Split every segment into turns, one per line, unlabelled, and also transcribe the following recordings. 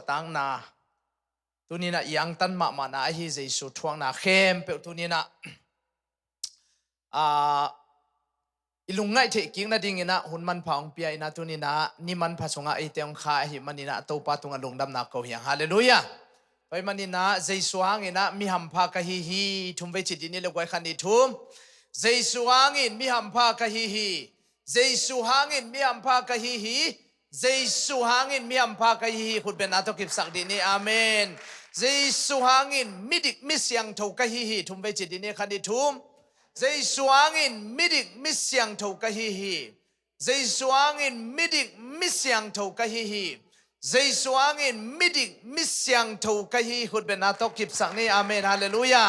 ตังนาตุนีนะยังตันมานาฮิเยซูทวงนาเข้มเปตุนีนะอิลุงไงเทกิงนะดิ่งนะหุ่นมันพองเปียนะตุนีนะนี่มันผสงไอเตียงข้าหิมันนี่นะตัวปาตุงลงดำนาเกาเฮียงฮาเลลูยาไปมันนี่นะเยซูฮังนะมีหัมพากะฮิทุมเวจิดินี่เลยไว้ขันดิทุมเยซูฮังมีหัมพากะฮิเยซูฮังมีหัมพากะฮิเยซูฮังมีหัมพากะฮิคุณเป็นอาตุกิบสักดินี่อาเมนเยซูฮังมิดิกมิเสียงถูกกะฮิทุมเวจิดินี่ขันดิทุมเยซูฮังมิดิกมิเสียงถูกกะฮิเยซูฮังมิดิกมิเสียงถูกกะฮิเยซูฮังมิดิกมิเสียงถูกกะฮิคุณเป็นอาตุกิบสักนี่อาเมนฮาเลลูยา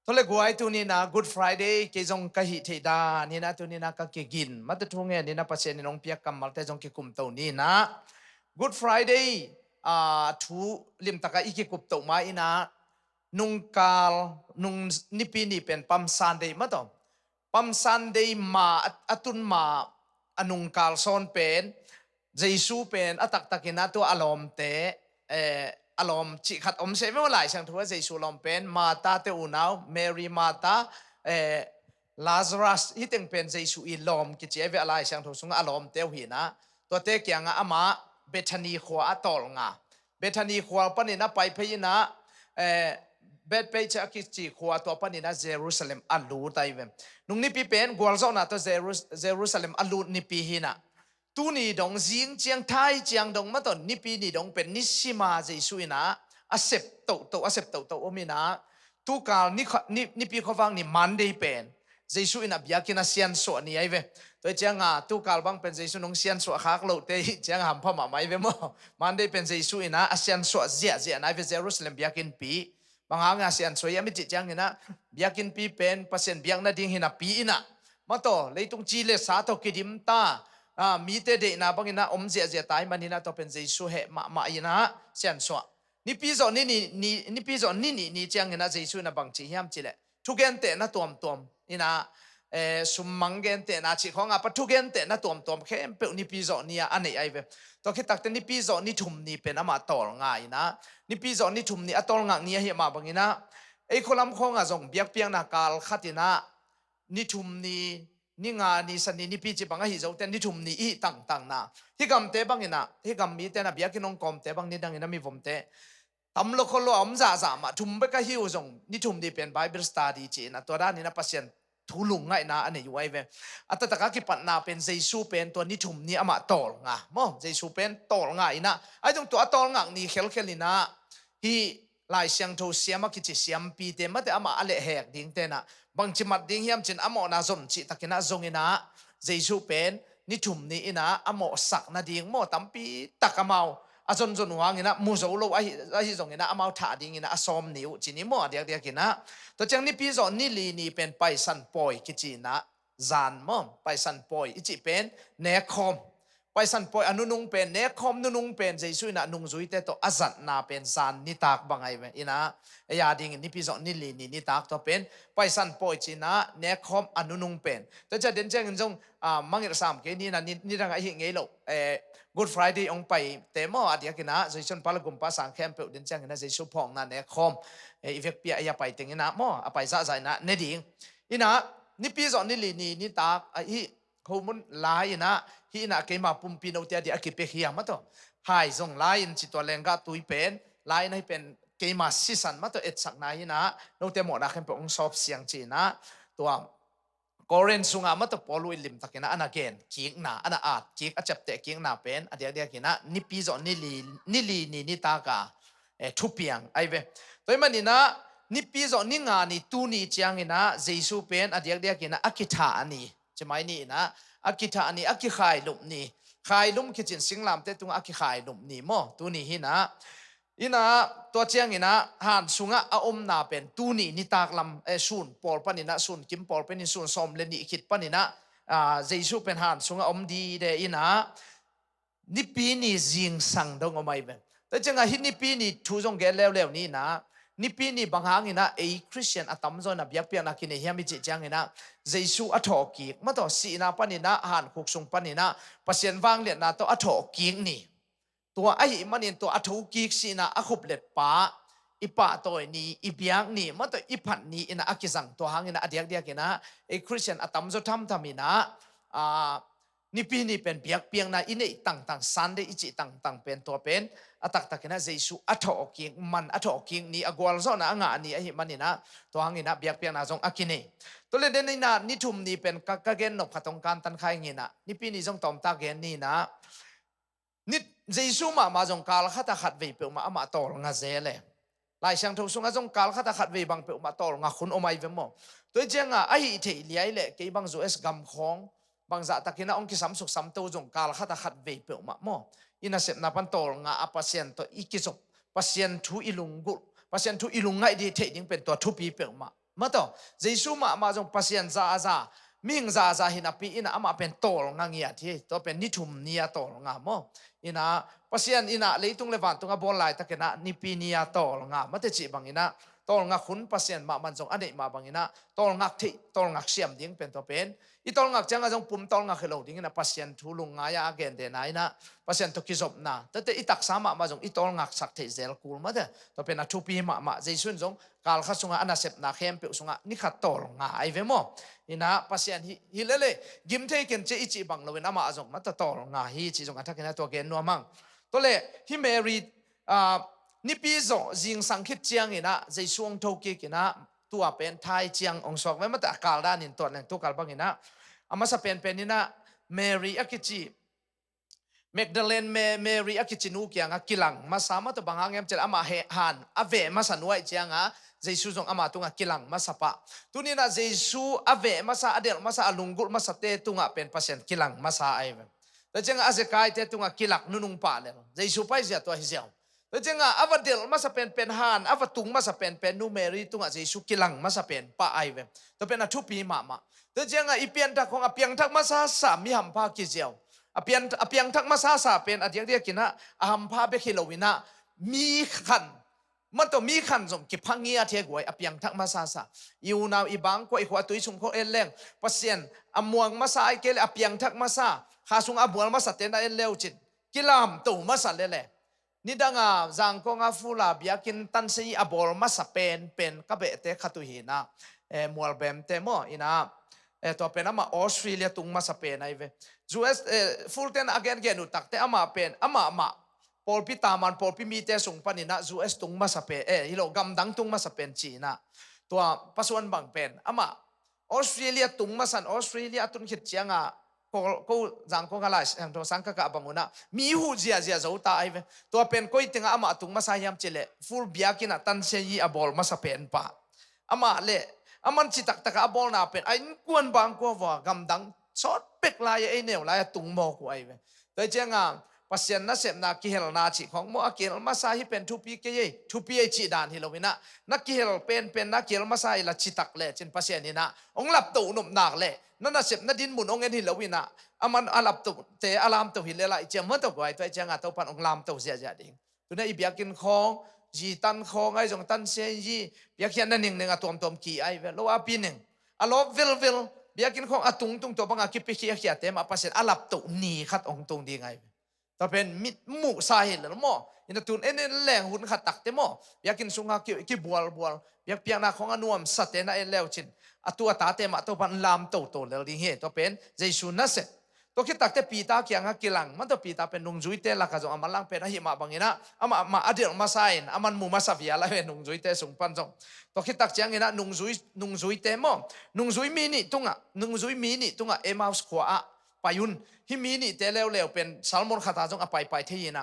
ทุเลกวยตุนีนะ Good Friday เกจงกะหิเทดานี่นะตุนีนะกะเกกินมัตทุงเงนี่นะปะเสนนองเปียกกัมมัลเตจงเกกุมโตนี่นะ Good Friday ทูลิมตะกะอีเกกุปโตมาอีนะนุงกาลนุงนิปีนี่เป็นปัมซันเดย์มะตอปัมซันเดย์มาอตุนมาอนุงกาลซอนเป็นเยซูเป็นอตักตะกินะตัวอารมณ์เตอารมณ์จิขัดอมเสไม่ว่าหลายช่างถือว่าเยซูลอมเป็นมาตาเตอูนาวเมรีมาตาลาซารัสที่ตึงเป็นเยซูอีลอมกิจเอเวอะไรช่างถือสงอารมณ์เตวหินะตัวเตกยังอามาเบธานีขวาตอลงาเบธานีขวาปนินะไปพยินะเบธไปจากกิจขวาตัวปนินะเยรูซาเล็มอัลลูไตเวมนุ่งนี่ปีเป็นกวลซอนะตัวเยรูซาเล็มอัลลูนี่ปีหินะตูนี่ดงจิงเจียงไทยเจียงดงมาตอนนี่ปีนี่ดงเป็นนิสิมาเจสุยนะอาเซปโตอาเซปโตโอมินะตูกาลนี่ปีเขาฟังนี่มันได้เป็นเจสุยนะบิยากินะเซียนสวนี่ไอเวตัวเจียงตูกาลบังเป็นเจสุนงเซียนสวคักโลเตเจียงหำพ่อมาไม่เวมั้มันได้เป็นเจสุยนะอาเซียนสวเจียนะไอเวเยรูซาเล็มบิยากินปีบางหางอาเซียนสวยยังไม่จิตจังนะบิยากินปีเป็นเปอร์เซ็นต์บิยากนาดิ่งหินะปีนะมาต่อเลยตรงจีเลสาโตกิดิมตามีเตเดนะบังอินะอมเจียตายมันนี่นะตัวเป็นเยซูเหมาอินะเซียนสวนี่ปีจอนี่ปีจอนี่จังอินะเยซูนะบังจีฮิมจิเลทุกเกนเตนะตัวอินะสุมังเกนเตนะจิของอาปัทุกเกนเตนะตัวแค่เปนี่ปีจอนี่อันไหนไอเวตัวคิดตักเตนี่ปีจอนี่ทุ่มนี่เป็นอามาตอลง่ายนะนี่ปีจอนี่ทุ่มนี่อัตอลง่ายนี่เหี่ยมาบังอินะไอ้คนลำคงอ่ะจงเบียกเปียงนักการขัดนะนี่ทุ่มนี่งานนี่สันนี่ปีจีบังหิจเอาแต่นี่ทุ่มนี่อีต่างนะที่กำเตบังอินะที่กำมีแต่นะเบียกินองกอมเตบังนี่ดังอินะมีผมเตตำลคนโลอมจ่ามาทุ่มไปก็หิวจงนี่ทุ่มนี่เป็นไบเบิลสตาดีจีนะตัวด้านนี้นะพัศยันทุลุงไงนะอันนี้อยู่ไว้เว้อัตตะกะกิปันนาเป็นเยซูเป็นตัวนี่ทุ่มนี่อามาตอลงะมั้งเยซูเป็นตอลงะอินะไอ้ตรงตัวตอลงะนี่เคลินะที่ลายเสียงทูเสียมากิจเสียมปีเตมาแต่อามาอะไรแหกดิ้งเตนะบางจิมัดดิ้งเฮียมจินอโมนาจมจิตะกินะจงอินะเยซูเป็นนี่ทุ่มนี่อินะอโมสักนาดิ้งโมตัมปีตะกะเมาอาจนวางอินะมูโซโลไอ้จงอินะอโมถาดิ้งอินะอสอมนิวจินิโมเดียกินะตัวจังนี่ปีจอนนี่ลีนี่เป็นไปสันปอยกิจินะจานมอมไปสันปอยอิจิเป็นเนคอมไปสันปอยอนุนุงเป็นเนคอมนุนุงเป็นเจสุยนะนุงจุยเตโตอาจัดนาเป็นจานนิตากบังไอเวอินะยาดิ่งนี่ปีจอนนี่ลีนี่นิตากตัวเป็นไปสันปอยจินะเนคอมอนุนุงเป็นแต่จะเด่นแจ้งจงมังอิรสามเกนี่นะนี่ดังไอหิงเงโลGood Friday องไปเตมอเดียกินะเจสุนพาลกุมภาสังแคมเปเด่นแจ้งนะเจสุพองนะเนคอมอีเวกเปียอย่าไปติงนะมอไปซะใจนะเนดิ่งอินะนี่ปีจอนนี่ลีนี่ตากอีเขามุนลายนะฮีนะเกมาปุ่มปีนเอาเตียดีอากิเปเฮียมาตัวไฮซงลายจิตัวเลงกาตุยเป็นลายนี่เป็นเกมาซีซันมาตัวเอ็ดสักนายนะเราเตมอนะเข้มเป็นองสอบเสียงจีนะตัวกอเรนซุงอามาตัวปอลุยลิมตักนะอันนั้นเกนกิงนะอันนั้นอากิงอาจับเตะกิงนะเป็นอันเดียกินะนี่ปีจอนนี่ลีนี่ตากาทุบเปียงไอเวตัวมันนี่นะนี่ปีจอนนี่งานนี่ตูนี่เจียงนะเจสุเป็นอันเดียกินะอากิธาอันนี้จะไม่นี่นะอากิธาอันนี้อากิขายลุมนี่ขายลุมคิดจินสิงลามเตตุงอากิขายลุมนี่มั้งตูนี่หินะอินะตัวเจียงอินะหันสุงะอาอมนาเป็นตูนี่นิตากลำซูนปอลปนินะซูนกิมปอลเป็นซูนซอมเลนี่คิดปนินะเจสุเป็นหันสุงะอมดีเดอินะนี่ปีนี่จิงสังดงอไม่เป็นแต่จังหินนี่ปีนี่ทูจงเกลเลวนี่นะนี่ปีนี่บางหางอินะคริสเตียนอัตมจนะเบียกเปียนักอินะเฮียมิจิจังอินะเจสุอัฐกิกมาต่อสีนาปนินะหันคุกสุงปนินะปัสยันวางเลียนนาต่ออัฐกิกนี่ ตัวไอ้มันนี่ตัวอัฐกิกสินะอคุบเล็ดป้าอีป้าตัวนี้อีเบียงนี่มันตัวอีพันนี่อินะอักิสังตัวหางอินะอเดียกเดียกนะไอ้คริสเตียนอัตมจะทำอินะนี่ปีนี่เป็นเบียกเปียงนะอินี่ต่างสันเดอิจิต่างเป็นตัวเป็นอัตตักนะเยซูอัฐกิงมันอัฐกิงนี่อกวลซอนะงานี่ไอ้มันนี่นะตัวหางอินะเบียกเปียงนะจงอักินี่ตัวเล่นนี่นะนี่ทุ่มนี่เป็นกะเกนนกขัดตรงการตันไข่งินะนี่ปีนี่จงตอมตาเกนนี่นะนี่เยซูมาจงกาลขัดขัดเวเปมาอามาตอลงาเซเลหลายช่างทุกสุงจงกาลขัดขัดเวบังเปมาตอลงาคุณอมัยเวมตัวเจ้าไอ้เทลียเล่กี่บังจูเอสกำคองบางจากตะกินะองค์กิสัมสุขสัมตูจงกาลขัดขัดเวเปมาอินาเสพนับปันตอลงาอาปัสยันตัวอีกิจบปัสยันทุอิลุงกุปัสยันทุอิลุงไงดีเทยิ่งเป็นตัวทุปีเปมาต่อเยซูมาจงปัสยันซามิงซาหินาปีอินะอามาเป็นตอลงาเงียที่ตัวเป็นนิทุมเนียตอลงามอินะปัสยันอินะเลยตุงเลวันตุงบอลไลตะกินะนิปีเนียตอลงามาเตจิบังอินะตอลงาขุนปัสยันมามันจงอันเดมาบังอินะตอลงาที่ตอลงาเสียมดิ้งเป็นตัวเป็นอีตอลงาจังจงปุ่มตอลงาเขลดิ้งนะปัสยันทุลุงงายาเกนเดนายนะปัสยันตุกิจบนะแต่อีตักสามมาจงอีตอลงาสักเทเซลกูลมาเดตัวเป็นทุปีมาเจสุนจงกาลขัดสุงาอันเสพนาเข้มเปสุงานี่ขัดตอลงาไอเวโมอินะปัสยันฮิเลเลกิมเทกันเจอิจิบังเลวินะมาจงมาตอลงาฮิจิจงอันทักกินะตัวเกนนัวมังตัวเล่ฮิเมรีนี่ปีโซจิงสังคิดเจียงอินะใจช่วงทุกิกินะตัวเป็นไทยเจียงองศอกไว้มาแต่กาลด้านินตัวหนึ่งตัวกาลบังอินะอามาสเปนเป็นนี่นะเมรีอักิจิแมกดาเลนเมรีอักิจินูเกียงกิลังมาสามารถตัวบางครั้งยังจะอามาเฮฮันอเวมาสันไว้เจียงเจซูจงอามาตุงกิลังมาสปะตัวนี้นะเจซูอเวมาสาอเดลมาสาลุงกุลมาสเตตุงเป็นพัศน์กิลังมาสาไอเวแต่เจ้าอาเซกายเตตุงกิลักนุนุงปาเลเจซูไปเสียตัวเสียวแต่เจ้าอวเดลมาสเป็นฮันอวตุงมาสเป็นนูเมรีตุงเจซูกิลังมาสเป็นปะไอเวตัวเป็นทุปีมาแต่เจ้าอีเปียนทักของอเปียงทักมาสาสามีหัมพากิเจียวอเปียงทักมาสาเป็นอเดียกเดียกินะหัมพาเบคิโลวินะมีขันมันต้องมีขันสมกิพังเงียเทกวยอเปียงทักมาสาอยู่นาวอีบังก็อีขวาตุยสุงโคเอลเลงปัสเซียนอมวงมาสาไอเกลอเปียงทักมาสาหาสุงอบวงมาสเตนเอลเลวจินกิลามตูมาสาเลเลนี่ดังจังก็งาฟูลาเบียกินตันเซียอบวงมาสเป็นกะเบเตขัตุหินะมัวเบมเตโมอินะตัวเป็นอามาออสเตรเลียตุงมาสเป็นไอเวจูเอสฟูลเทนอเกนเกนุตักเตอามาเป็นอามาพอลพิตามันพอลพิมีเตสุงปันินะจูเอสตุงมาสเป็นฮิโลกัมดังตุงมาสเป็นจีนะตัวปัสวันบังเป็นอามาออสเตรเลียตุงมาสันออสเตรเลียตุนคิดเจียงก็จังก็กลายตัวสังกัดบังอุนะมีหูเจียเจ้าตาไอเวตัวเป็นก็ติงอามาตุงมาสายามเจเลฟูลเบียกินะตันเซียอบอลมาสเป็นปะอามาเลอามันจิตักตะกะบอลนาเป็นไอ้กวนบางกว่ากำดังชอดเป็กลายไอ้เหนียวลายตุงโมกไว้เว้ยแต่เจ้างามปัสยันนัเสพนากิเฮลนาจิของโมอากิเฮลมาซาฮิเป็นทุปีเกยทุปีไอจิดานฮิโลวินะนักกิเฮลเป็นนักกิเฮลมาซาฮิละจิตักเล่เช่นปัสยันนี่นะองหลับตุหนุ่มหนักเล่นั่นนัเสพนัดินหมุนองเงินฮิโลวินะอามันอาลับตุเตอาลามตุฮิเลละเจ้าเมื่อตกไว้ตัวเจ้างาตัวปันองลามตุเสียจะดิ่งตัวนี้อีเบียกินของจีตันของไอ้จงตันเซียจีเบียกินนั่นหนึ่งตัวกี่ไอ้เวลว่าปีหนึ่งอารมณ์วิลเบียกินของตุงตัวบางกิปิขี้ขี้เต็มปัสยันอาลับตุนีขัดองตุงดีไงแต่เป็นมิดมุสาเหตุหรือมั้งอินตุนเอ็นแรงหุ่นขัดตักเต็มเบียกินสุงากิบัวเบียเปียนาของอนุมสัตย์น่ะเอเลวชินตัวตาเต็มตัวปันลามตัวเลวดิ่งเหตุตัวเป็นเจสุนัสตัวคิดตักเตปีตาเกียงกิลังมันตัวปีตาเป็นนุงจุยเตลักจงอามันลังเป็นหิมะบางอินะมาอดีตมาไซน์อามันมูมาสวิยาละเป็นนุงจุยเตสุงปันจงตัวคิดตักเจียงอินะนุงจุยเตมนุงจุยมีนี่ตุงนุงจุยมีนี่ตุงเอมาสขวาไปยุนฮิมีนี่เตเลวเป็นซัลมอนขัดจงไปเทียนะ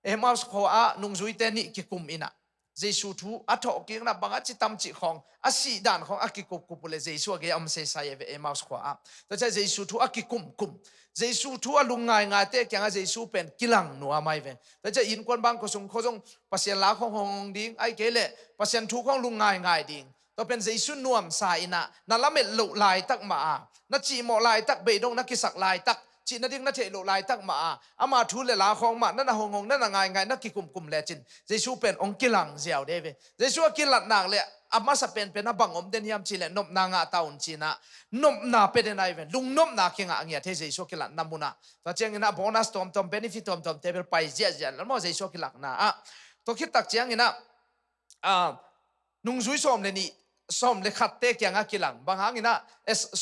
เอมาสขวานุงจุยเตนี่กิคุมอินะเจสุทูอัฐกิงนะบางจิตามจิของอาศิดานของอากิกุปุเลเจสุเกยอมเซไซเอมาสขวาแต่ใช่เจสุทูอากิคุมเจสุทัวลุงง่ายเตะแกงเจสุเป็นกิลังนัวไม่เว้นแต่จะอินควนบางก็ส่งเขาส่งปัสยันลาของหงดิ้งไอเกลปัสยันทุกของลุงง่ายดิ้งตัวเป็นเจสุนวมสายนะนั่นละเม็ดลุลายตักมานัดจีโมลายตักเบดงนักกิสักลายตักจ จีนดิ่งนัทเทโลไลตักมาอามาทูเลลาของมานั่นน่ะหงนั่นน่ะไงนักกิกุมเลจินเจสูเป็นองค์กิลังเสียวเดเวเจสูกิลัดนางเลอามาสเป็นนับบังอมเดนยามจีเลนบนางาตาอุนจีน่ะนบนาเป็นไงเวนลุงนบนาเคียงอ่างเงียเทเจสูกิลัดนามุนะตัวเจียงนะโบนัสตอมเบนฟิตตอมเทเบิลไปเจียแล้วมั่วเจสูกิลัดนะตัวคิดตักเจียงนะนุ่งซุยสอมเลยนี่สอมเลยขัดเตะยังกิลังบางครั้งนะ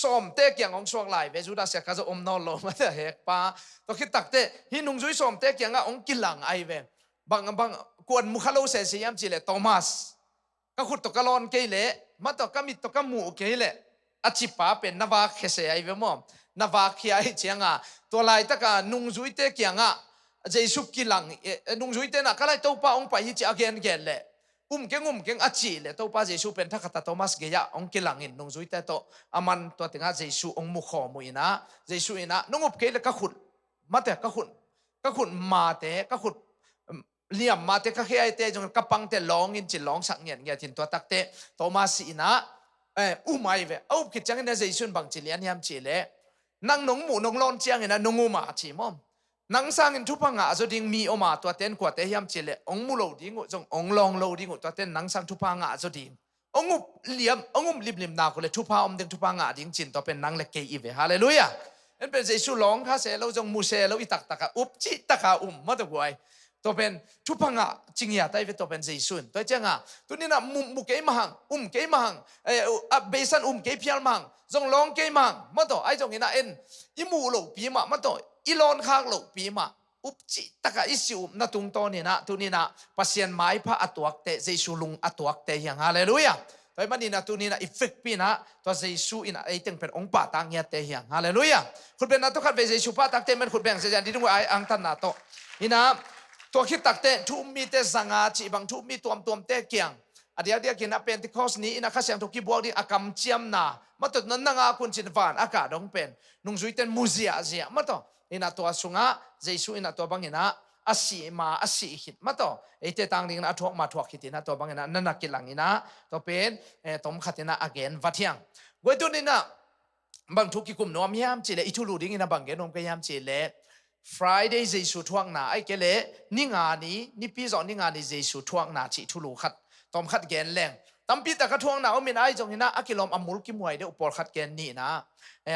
สอมเตะยังองช่วงไหลเวจูดาเสียก็จะอมนอนลงมาแต่เหกป้าตัวคิดตักเตะฮินุ่งซุยสอมเตะยังองกิลังไอเวบางกวนมุขโลเสียยามจีเลโทมัสก็ขุดตกกะลอนเกยเลมาตกก็มีตกก็หมูเกยเลอจิป้าเป็นนาวาเคเสียไอเวมอมนาวาเขียไอเจียงตัวลายตะกานุ่งซุยเตะยังเจสุกิลังนุ่งซุยเตะน่ะก็เลยตัวป้าองไปฮิจิอาเกนเกลเลเก่งอาจีเลยตัวป้าเจสุเป็นทักตาโทมัสเกียองกิลังอินนุ่งซุยเตะโตอามันตัวถึงอาเจสุองมุขมุยนะเจสุอินะนุ่งอุบเกยเลก็ขุดมาแต่ก็ขุดมาแต่ก็ขุดเลี่ยมมาแต่ก็แค่ไอเตะจงกระปังแต่ลองอินจิลองสังเงียทินตัวตักเตะโทมัสอินะไม่เวเอาคิดจังเนี่ยเจสุบังจิเลียนยามจีเลนั่งนงหมูนงลอนเจียงอินะนงอุมาจีมอมนังสร้างอินทุพังอาจจะดิ่งมีออกมาตัวเต้นกว่าเตยามเจเลองมูโลดิ่งจงองลองโลดิ่งตัวเต้นนังสร้างทุพังอาจจะดิ่งองุบเลี่ยมองุบลิบนาคนเลยทุพังดิ่งทุพังอาดิ่งจินตัวเป็นนังเล็กเกยเวฮาเลลูยานั่นเป็นเจสุลองข้าเสเราจงมูเสเราอิตักอุบจิตะมาตัวไว้ตัวเป็นทุพังอาจริงอย่าได้เป็นตัวเป็นเจสุนตัวเจ้าตัวนี้นะมุเกยมังเกยมังเบสันเกยพิลมังจงลองเกยมังมาตัวไอจงเห็นนะอิมูโลปีมาตัวอีลอนข้างโลกปีมาอุปจิตะกะอิสิวนาตุงโตนี่นะตุนี่นะปัสยันไม้พระอตวกเตเจสุลุงอตวกเตยังฮาเลลูยาตัวมันนี่นะตุนี่นะอิฟเฟกปีนะตัวเจสุอินะไอตึงเป็นองค์ป่าตังเงียเตยังฮาเลลูยาคุณเป็นนักตุขัดเวเจสุป่าตักเตมันคุณแบ่งเสียจันที่ตรงไออังตันนาโตนี่นะตัวคิดตักเตทุมมีเตสังอาจีบางทุมมีตัวเตเกียงเดียวกินนะเป็นที่คอสนี้นะข้าเสียงทุกที่บวกดีอากำเจียมนามาตุนั้นนางอาคุณจินฟานอากาศดงเป็นนุ่งจุยเตนมูเซียเซียมาตุอินะตัวสุงะเจสุอินะตัวบางอินะอาศัยหิดมาต่อไอเตตังลิงนะทวกมาทวกหิดนะตัวบางอินะนั่นนักกิลังอินะตัวเป็นตมขัดอินะ again วัดยังเวตุนี่นะบางทุกข์กุมนัวมียามจีเลอิทุลูดิ้งอินะบางเกนอมก็ยามจีเล Friday เจสุทวงนาไอเกเลนิงานี้นี่ปีสองนิงานี้เจสุทวงนาจีทุลูขัดตมขัดเกนแรงตั้มปีตะกระทวงนาเอามินไอจงอินะอากิลอมอมุลกิมวยเดอุปอลขัดเกนนี่นะ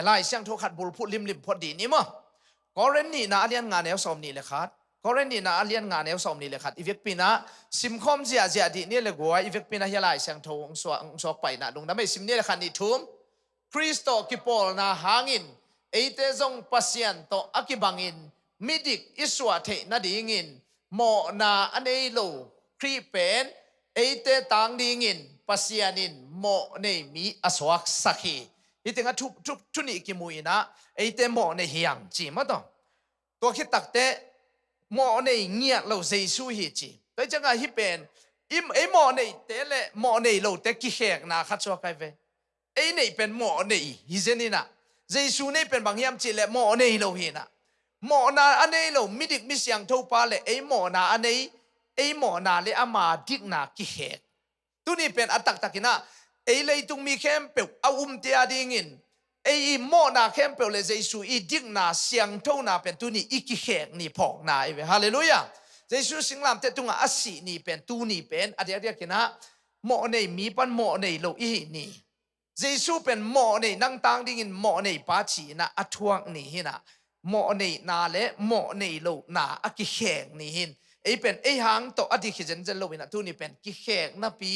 ไล่เสียงทุกขัดบุลพูดลิมพอดีนี่มั้งก็เรนนี่นะเรียนงานแนวสมนี่เลยครับก็เรนนี่นะเรียนงานแนวสมนี่เลยครับอีเวกปีนะซิมคอมเสียดีนี่เลยกัวอีเวกปีนะเฮลัยเสียงทงสวกไปนะลงน้ำไม่ซิมนี่เลยครับนี่ทุ่มคริสโตกิปอลนะหางินเอเตจงปัสยันโตอากิบังินมิดิกอิสวาเทนะดีงินโมนาอันเอโลครีเป็นเอเตตังดีงินปัสยันินโมเนมีอสวักสักฮีอีเตงะทุนี่กิมุยนะไอเตโมเนเฮียงจีมาต่อตัวคิดตักเตโมเนเงียเราเจสุฮีจีตัวจังไงฮิเป็นไอโมเนเตเลโมเนเราเตกิเฮกนะขัดชัวไกเวไอเนเป็นโมเนฮิเจนี่นะเจสุเนเป็นบางยามจีเลโมเนเราเฮนะโมนาอันเนเรามิดิกมิเสียงทูปาเลไอโมนาอันเนไอโมนาเลอามาดิกนากิเฮกตัวนี้เป็นอัตตักกินะไอเลยตุงมีเข้มเปลเอาเตียดิ่งินไอโมนาเข้มเปลเลยเจสุอีดิกนาเสียงทูนาเป็นตัวนี้อีกิเฮกนี่พอกนาไอเวฮาเลลูยาเจสุสิงลามเตตุงอาศินี่เป็นตัวนี้เป็นอันเดียกินะโมเนมีปันโมเนโลอีนี่เจสุเป็นโมเนนั่งตังดิ่งินโมเนปาชีนะอัทวงนี่ฮินะโมเนนาเลโมเนโลนาอากิเฮกนี่ฮินไอเป็นไอหางโตอดีขิเจนเจนโลวินะตัวนี้เป็นกิเฮกนะปี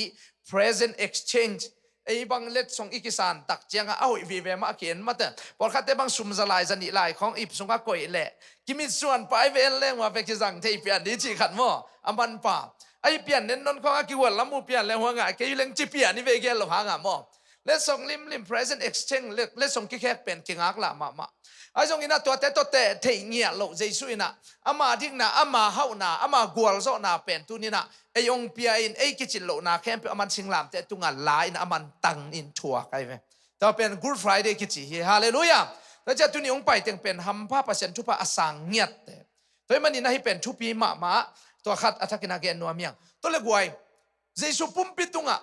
present exchange ไอ้บางเล็ดส่งอีกสารตักเจียงเอาอีวีเวมาเขียนมาเถอะพอคัดเตบางสุมสลายจันนิลายของอีพสงก็ก่อยแหละกิมิส่วนไปเวรเล่งว่าเฟกิจังเทียนดีจีขัดมั่วอามันป่าไอ้เปลี่ยนเน้นนนของอากิวันละมูเปลี่ยนแล้วหัวงาเกยเล่งจีเปลี่ยนนี่เวเกลหลงหางามั่วเล็ดส่งลิม present exchange เล็ดส่งกิแค่เป็นกิงักละมาไอ้ตรงนี้นะตัวเตะเทียเงียโลเจสุยนะอามาดิ้งนะอามาเฮานะอามากัวลโซนะเป็นตัวนี้นะไอ้องเปียอินไอ้กิจิโลนะแค่เป็นอามันสิงลามแต่ตุงอันลายนะอามันตังอินทัวร์ไอ้เว้แต่เป็น Good Friday กิจิฮาเลลูยาแล้วจะตัวนี้องไปเต็งเป็นฮัมพาเปอร์เซ็นต์ทุพะอสังเงียดแต่ตัวมันนี่นะให้เป็นทุปีมาตัวขัดอัตกินาเกนนัวเมียงตัวเล็กวยเจสุปุ่มปิตุงอ่ะ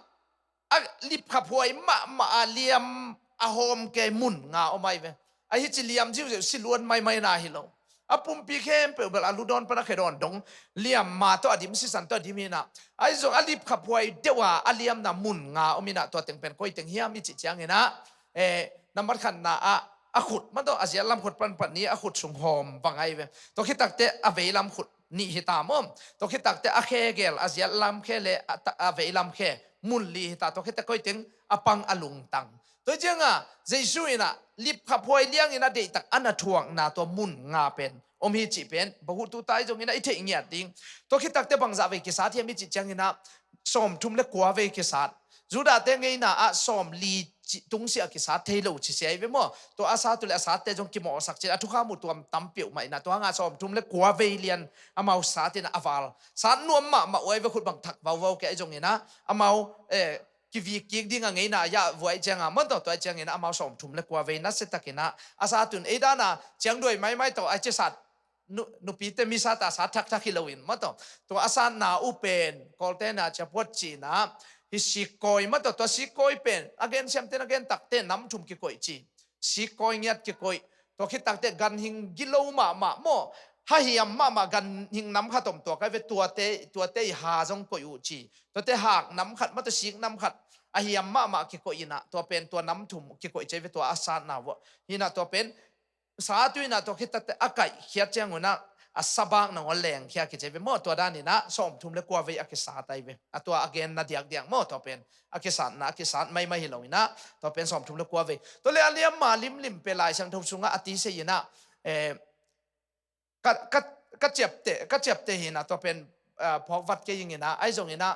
ลิบขับหวยมาเลียมอาโฮมเกมุนงาเอาไม่เว้ไอ hi chi liam jiu si luan mai na hi lo apum pi khem pe bel aludon para khedon dong liam ma to adim si san to dimina ai zong alip khapwai dewa aliam na mun nga omina to teng pen koi teng hiam mi chi chang ina number khan na a khut ma to azia lam khut pan ni a khut sung hom bangai ve to khitak te aveilam khut ni hita mom to khitak te a khegel azia lam khele aveilam khe mun li hita to khitak koi teng apang alung tangตัวเจ้าง่ะเจสุยนะลิบขับพวยเลี้ยงอินะเด็กตักอันน่ะทวงนาตัวมุนงาเป็นอมฮิจิเป็นบหุตุตายจงอินะอิเทงเงียดิงตัวคิดตักเตบังซาเวกิสาที่มีจิตจังอินะสมทุมเล็กกว่าเวกิสาจูดาเตงอินะอะสมลีตุงเสียกิสาเทโลชิเสียเวมอตัวอาซาตุเลอาซาเตจงกิมอสักเจอทุกข้ามุตัวตั้มเปียวใหม่นะตัวงาสมทุมเล็กกว่าเวเลียนอามาสาตินะอวาลสารนวมมาอวยเวขุดบังทักเบาแกจงอินะอามากิวิกิกดิ้งไงนะยาวัยจังมันต่อตัวจังเงินอามาสมทุมเล็กกว่าเวนัสเซตักินะอาซาตุนด้านะจังด้วยไม่ต่อไอเจสัตนุปีเตมิซาตาสัตทักฮิโลวินมันต่อตัวอาซานาอุเป็นกอลเตนะจะปวดจีนะฮิสิกอยมันต่อตัวสิกอยเป็นอเกนเซมเตนอเกนตักเตน้ำทุมกิกอยจีสิกอยเงียดกิกอยตัวคิดตักเตกันหิงกิโลมาโมให้ยามมากันหิงน้ำขัดตมตัวก็เป็นตัวเตหาจงกอยอุจีตัวเตหากน้ำขัดมันตัวสิกน้ำขัดอาหิยามมากิโกอินะตัวเป็นตัวน้ำถุมกิโกอิเจวิตัวอาสานะวะหินะตัวเป็นสาตุยนะตัวคิดตัดอากาศเขียดจังวะนะอาสบางนะวันแรงเขียดกิเจวิมอตัวด้านนี้นะสมทุมเล็กกว่าเวอากิสาไตเวตัวอเกนนาเดียกมอตัวเป็นอากิสานนะอากิสานไม่หิลวินะตัวเป็นสมทุมเล็กกว่าเวตัวเลยอาเลียมมาลิมเปลายช่างทุบสุงะอติเสยนะก็เจ็บเตหินะตัวเป็นพอกวัดเกยิงนะไอ้จงนะ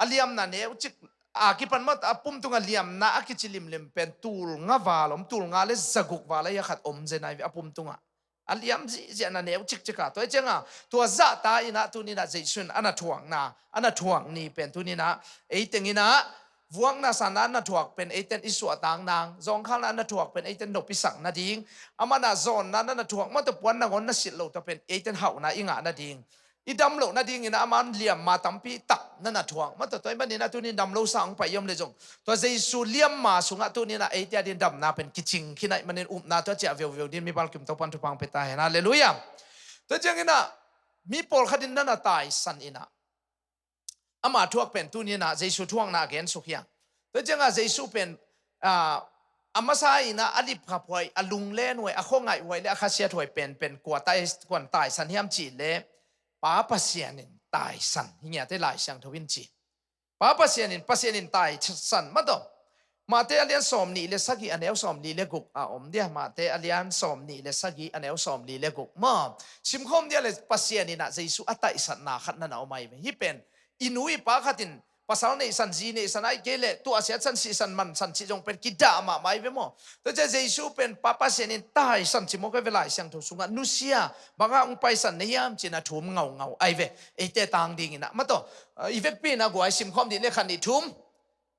อาเลียมนั่นเนี่ยจิกอากิปันมัดปุ่มตุงเลียมนะอากิจิลิมเป็นตูลงาวาลมตูลงาเลสกุกวาลยขัดอมเจนายปุ่มตุงอาเลียมจีนันเนี่ยจิกตัวเจ้าตัวซาตาอินะตัวนี้นะเจสุนอันนั้นถ่วงนะอันนั้นถ่วงนี่เป็นตัวนี้นะไอ้เต็งนะวงนาสานันถ่วงเป็นไอ้เต็นอิสุต่างนางจงข้างนั้นถ่วงเป็นไอ้เต็นนปิสังนาดิงอามานาจอนนั้นถ่วงมันตัวปวนนางอนนั่นสิโลตัวเป็นไอ้เต็นเฮานะอิงะนาดิงอีดำโลนาดิงินะอามันเลียมมาตั้มปีตักนั่นน่ะทวงมันตัวมันนี่นะตัวนี้ดำโลสังไปยมเลยจงตัวเจสุเลียมมาสุงะตัวนี้นะไอ้เดียดินดำนาเป็นกิจิงขี้ไหนมันนี่นาตัวเจ้าเวลดินมีบาลกิมตัวปันทุพังไปตายนะเลลูยาตัวจังอินะมีปอลขัดินนั่นน่ะตายสันอินะอามาทวกเป็นตัวนี้นะเจสุทวงนาเกนสุขยังตัวจังเจสุเป็นอามาซาอินะอดิบขับไว้อลุงเล่นไว้อโคงไงไว้และอคาเซียถวยเป็นกวนตายสันเฮียมจีเล่ป้าปัสยานินตายสันเฮียได้หลายช่างทวินจีป้าปัสยานินตายสันมาดมาเตอเลียนสมนีเลสกีอันเอลสมนีเลกุกอมเดียมาเตอเลียนสมนีเลสกีอันเอลสมนีเลกุกมาชิมคมเดียเลปัสยานินะเจสุอัตไอสันนาขัดนั่นเอาไม่ฮิเป็นอินุยป้าขัดินภาษาในสันจีในสันไอเกเลตัวเสียสันสีสันมันสันจีจงเป็นกิดามาไม่เวมอตัวเจสุเป็นป้าปัสยานินตายสันจิโมกเวลาช่างทุสุงะนุเซียบางองไปสันในยามจีน่ะทุ่มเงาไอเวไอเตตังดิงินะมาต่ออีเวกปีนะกูไอชิมคอมดิเลขันดิทุ่ม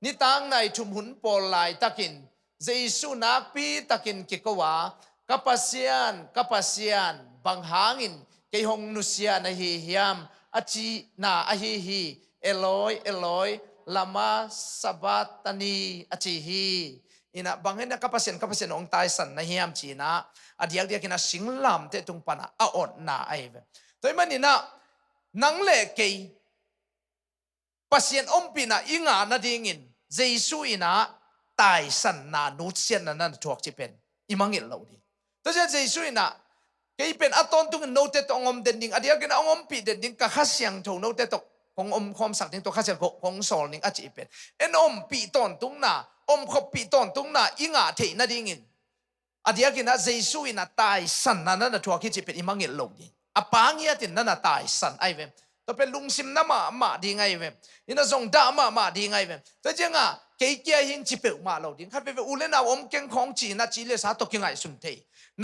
นี่ตังในทุ่มหุ่นปอลไลตะกินเจสุนักปีตะกินกิกว่ากัปเซียนบางหางินเกยฮงนุเซียนะฮิยามอจีนาอฮิเอลอยลามาสบัตนีอจิฮีอินะบางเห็นนะกัปเซียนองตายสันนะฮิยามจีนะอดียกกินะสิงลามเตตุงปานะออดนาไอเวตัวมันนี่นะนังเลเกยปัสเซียนอมปีนะอิงานาดิงินเจสุอินะตายสันนานุเซียนนั่นถูกจิเป็นอิมังเงลเราดิตัวเจสุอินะเกยเป็นอัตอนตุงโนเตตองอมเดนดิงอดียกินะองอมปีเดนดิงกะขัสยังโถโนเตตของอมความสักดิงตัวขัสยังของสอลนิงอจิเป็นเอ็นอมปีตอนตุงนาอมขบปีตอนตุงนาอิงาเทนาดิงินอดียกินะเจสุอินะตายสันนั่นถูกจิเป็นอิมังเงลเราดิอปางเงียตินนั่นตายสันไอเวตัวเป็นลุงซิมน้ำมาดีไงเว้ยนี่น่ะส่งด่ามาดีไงเว้ยแต่เจ้าเกี่ยหิงจิเปลมาเราดิ้งขัดไปอูเลนาวอมเก่งของจีน่ะจีเลสาตกิงไงสุนเท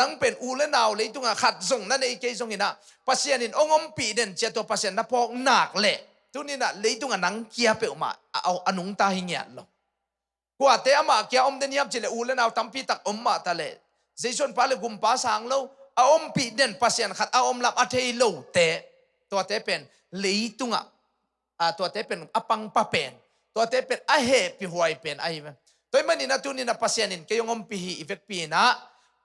นังเป็นอูเลนาวเลยตุงขัดส่งนั่นเองเกี่ยส่งนี่นะปัสยานินองอมปีเด่นเจ้าตัวปัสยานะพอกหนักเละตัวนี้น่ะเลยตุงนังเกี่ยเปลมาเอาอนุงตาหิงเงียเรากว่าแต่มาเกี่ยอมเดนยามจีเลอูเลนาวตั้มปีตักอมมาตะเลเจสันพาเลกุมปาสังเราเอาอมปีเด่นปัสยานขัดเอาอมลับอัฐิโลเตตัวเตเป็นเลยตุงตัวเตเป็นอปังปะเป็นตัวเตเป็นอเหปิหวยเป็นไอเวตัวมันนี่นะตัวนี้นะปัสยานินเกยงอมปีอีเวกปีนะ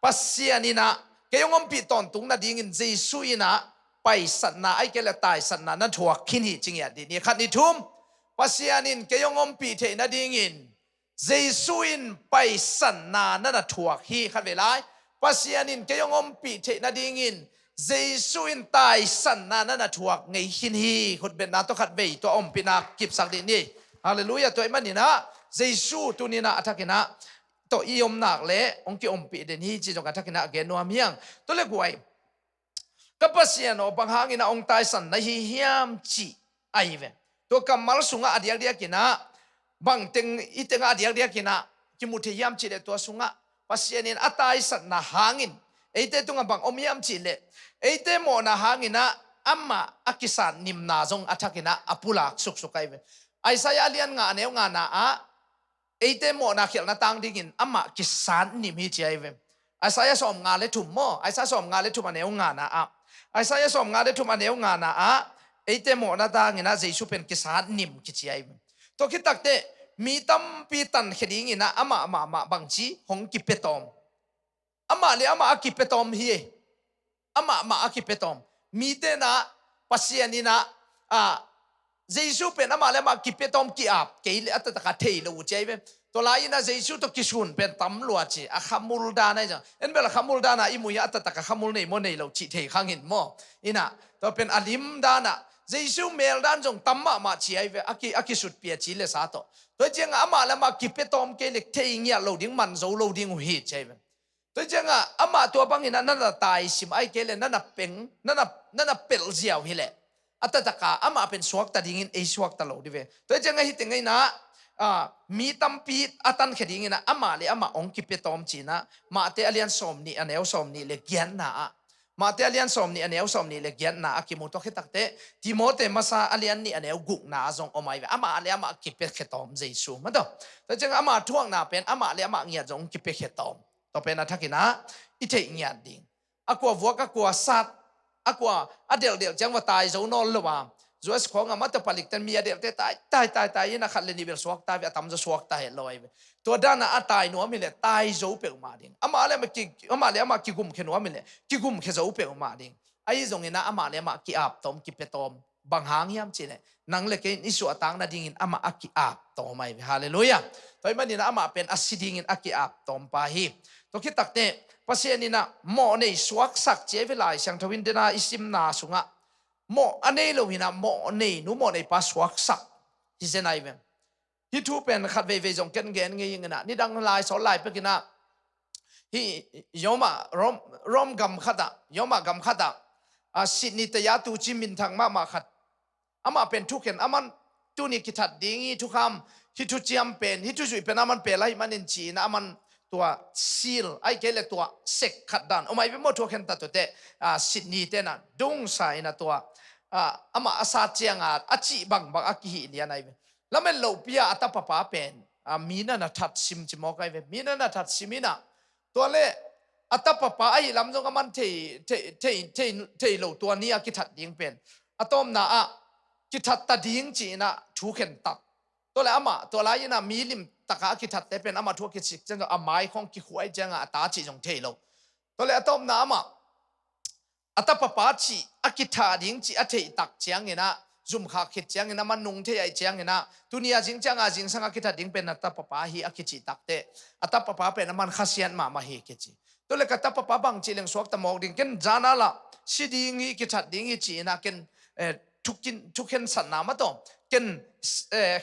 ป pasianina kayong ompi ton tung na dingin Jesuina pai sanna ai kele tai sanna na thuak khini chingya di ni khat ni thum pasianin kayong ompi the na dingin Jesuin pai sanna na thuak hi khat velai pasianin kayong ompi the na dingin Jesuin tai sanna na thuak ngei hin hi khut ben na to khat vei to ompi na kip sak di ni hallelujah to manina Jesu tunina athakina to iom nak le ongki ompi den hi chi jong athakina again no amiang to le guai kapasian o panghangin na ong tai san na hi hiam chi aive to kamal sunga adiak dia kina bang teng itenga adiak dia kina kimuthi hiam chi le to sunga pasianin atai san na hangin eite tunga bang omiam chi le eite mo na hangina amma akisan nimna jong athakina apulak suksukaive Isaiah alian nga aneu nga na a eite mo na khel na tang dingin ama kisan nim hi chiaive Isaiah som nga le thum mo Isaiah som nga le thum aneu nga na a Isaiah som nga le thum aneu nga na a eite mo na tang ina Jesu pen kisan nim ki chiaive to kitakte mi tam pi tan kheding ina ama bangchi hong ki petom ama le ama ki petom hi ama ki petom mi te na pasianina a Jesu pen ama le ma ki petom ki ap ke le atata thei lo chaive to laina Jesu to kisun pen tam lua chi a khamul da na ja en bela khamul da na imu ya atata khamul nei mo nei lo chi thei khangin mo ina to pen alim da na Jesu mel dan jong tamma ma chi aive aki sut pia chi le sa to jeng ama le ma ki petom ke le thei ngia lo ding man zo lo ding hi chaive to jeng ama to bangina na tai sim ai ke le na peng na pel ziaw hi le atataka ama pen suak ta dingin e suak ta lo dive to jenga hitingai na mi tampi atan kheding ina ama le ama ong ki petom china ma te alian somni aneu somni le gyan na ma te alian somni aneu somni le gyan na akimu to khitakte timote masa alian ni aneu guk na zong omai ama le ama ki pe khetom Jesu ma do to jenga ama thuang na pen ama le ama ngia jong ki pe khetom to pen athakina ite ngia ding akwa vuak akwa sat akwa adel jang wa tai zo no lowa Joas khong ama to palik tan mi adel te tai ina khat le ni bel suak ta ve tam zo suak ta he loi to dana atai no mi le tai zo pe ma ding ama le ma ki gum khe no mi le ki gum khe zo pe ma ding ai zong ina ama le ma ki ap tom ki petom bang hang hiam chi le nang le ke ni su atang na ding in ama aki ap to mai hallelujah toy manina ama pen asiding in aki ap tom pa hi to ki takte pasianina mo nei suak sak che velai sang thawin dena isim na sunga mo anei lo hina mo nei nu mo nei pa suak sak hi zenai ven hi thu pen khat ve jong ken gen nge yingna ni dang lai so lai pe kina hi yoma rom gam khata a Sydney te ya tu chi min thang ma khat ama pen thu ken aman tu ni ki that dingi thu kham hi thu chiam pen hi thu jui pen aman pe lai manin chi na amanตัวซีลไอ้เกลตัวเสกขัดดันโอ้ไม่เป็นหมดทัวร์เข็นตัดตัวเตะซิดนีย์เตนะดงสายนะตัวอามาอาซาเจียงอาจีบังอากิฮิเลียนไอ้แล้วมันลูปีอาตาปะปะเป็นมีนั่นทัดซิมจิมอกไอ้มีนั่นทัดซิมินะตัวเล่อาตาปะปะไอ้ลำจงก็มันเทลูตัวนี้อากิทัดดิ้งเป็นอาตอมนะกิทัดตัดดิ้งจีนะถูกเข็นตัดตัวเล่อามาตัวไล่นะมีลิมตะกากิทัดแต่เป็นอามาทั่วกิจิกจังอาไม้ของกิขวยจังตาจีจงเทโลตัวเล่ต้มน้ำอาตาปะปาจีอากิทัดดิ้งจีอาเทตักจังเงินะจุ่มขาคิดจังเงินะมันนุ่งเทไอจังเงินะตัวนี้จิงจังจิงสังอากิทัดดิ้งเป็นอาตาปะปาฮีอากิจิตักเตอาตาปะปาเป็นมันขัดเสียนมาฮีกิจิตัวเล่กอาตาปะปาบังจีเลงสวกตะมอกดิ้งกันจานาละสิดิ้งกิทัดดิ้งจีนะกันทุกเห็นสันนามาต่อกัน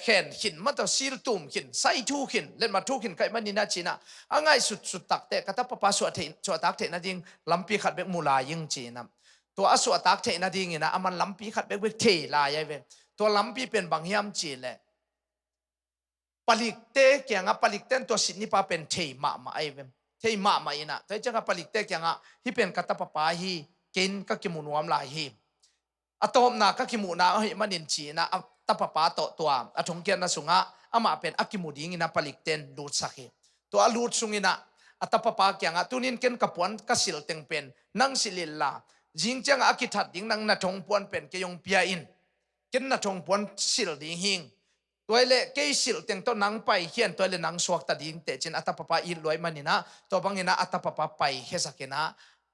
แขนขินมาต่อซีลตุ่มขินไซทูขินเล่นมาทูขินใครมันนี่น่าจีน่ะง่ายสุดตักแต่กระตับปะสวดตักเทน่ะดิ้งลำปีขัดเบกมูลายิงจีน่ะตัวสวดตักเทน่ะดิ้งนะมันลำปีขัดเบกเทลายเว้ตัวลำปีเป็นบางยามจีแหละปลิกเตเกียงปลิกเต้นตัวสินี่ป้าเป็นเทมาไอ้เว้เทมาอีน่ะแต่จังปลิกเตเกียงที่เป็นกระตับปะฮีกินก็กิมุนวมลายฮีอะตอมนาก็กิมุนาเฮ้ยมันนินจีนะตาปะปาตัวอะทงเกียนนะสุงะอามาเป็นอากิมุดิงินะปลิกเตนลูดสักตัวลูดสุงินะอะตาปะปาเกียงตุนินเกนกับปวนกสิลเต็งเป็นนังสิลิลลาจิงจังอากิทัดดิงนังนะทงปวนเป็นเกยงเปียอินเกนนะทงปวนสิลดิหิงตัว ตัวเลเกสิลเต็งต้นนังไปเขียนตัวเลนังสวกตะดิงเตจินอัตปปะอีลอยมันนี่นะตัวบังนี่นะอัตปปะไปเฮสักนะ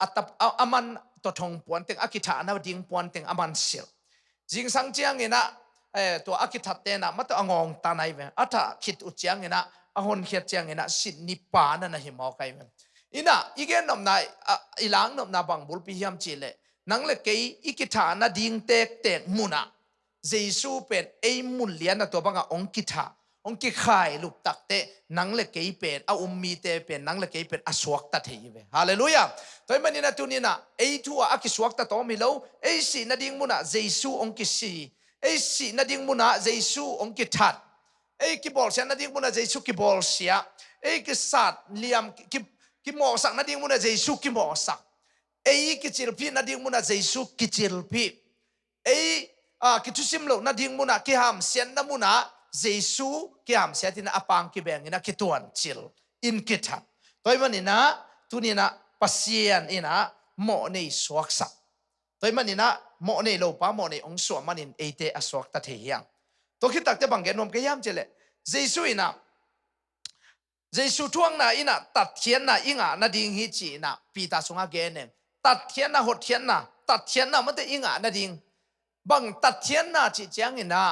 อัตอามันตัวทงปวนเต็งอากิทานะดิงปวนเต็งอามันสิลจิงสังเจียงนี่นะตัวอากิทัตเตนะมัตองงตาไนเวอัตคิดอุจียงนี่นะอหนเขียดเจียงนี่นะสินิปานะนะหิมอไกเวอินะอีเกนนมนายอีหลังนมนาบังบุลพิยามจิเลนังเลเกยอีกิทานะดิงเตกเตกมุนะเยซูเป็นไอ้มุลเลียนนะตัวบังองกิทาองกิขายลูกตักเตนังเลเกยเป็นเอามีเตเป็นนังเลเกยเป็นอสวกตัดเฮเวฮาเลลูยาตัวมันนี่นะตัวนี้นะไอ้ทัวอากิสวกตัดตัวมิโลไอ้สีนะดิงมุนะเยซูองกิสีไอ้สีนะดิงมุนะเยซูองกิทัดไอ้กิบอลเสียนะดิงมุนะเยซูกิบอลเสียไอ้กิสัตเลียมกิหมอสักนะดิงมุนะเยซูกิหมอสักไอ้กิจิลพีนะดิงมุนะเยซูกิจิลพีไอ้กิทุสิมโลนะดิงมุนะกิหามเสียนนะมุนะเยซูกิหามเสียที่นะอปังกิแบงนะกิตวนจิลอินกิทัดตัวมันนี่นะตัวนี้นะปัสเซียนนี่นะหมอในสวกสักตัวมันนี่นะหมอในโลปะหมอในองค์สวมันนี่เอเตอสวกตัดเฮียงตัวคิดตักจะบังเกนวมกิยามเจเลเยซูอินะเยซูท่วงนะอินะตัดเทียนนะอิงะนะดิงฮิจีนะปีตาสงอาเกนเนตัดเทียนนะหดเทียนนะตัดเทียนนะมันจะอิงะนะดิงบังตัดเทียนนะจีเจียงอินะ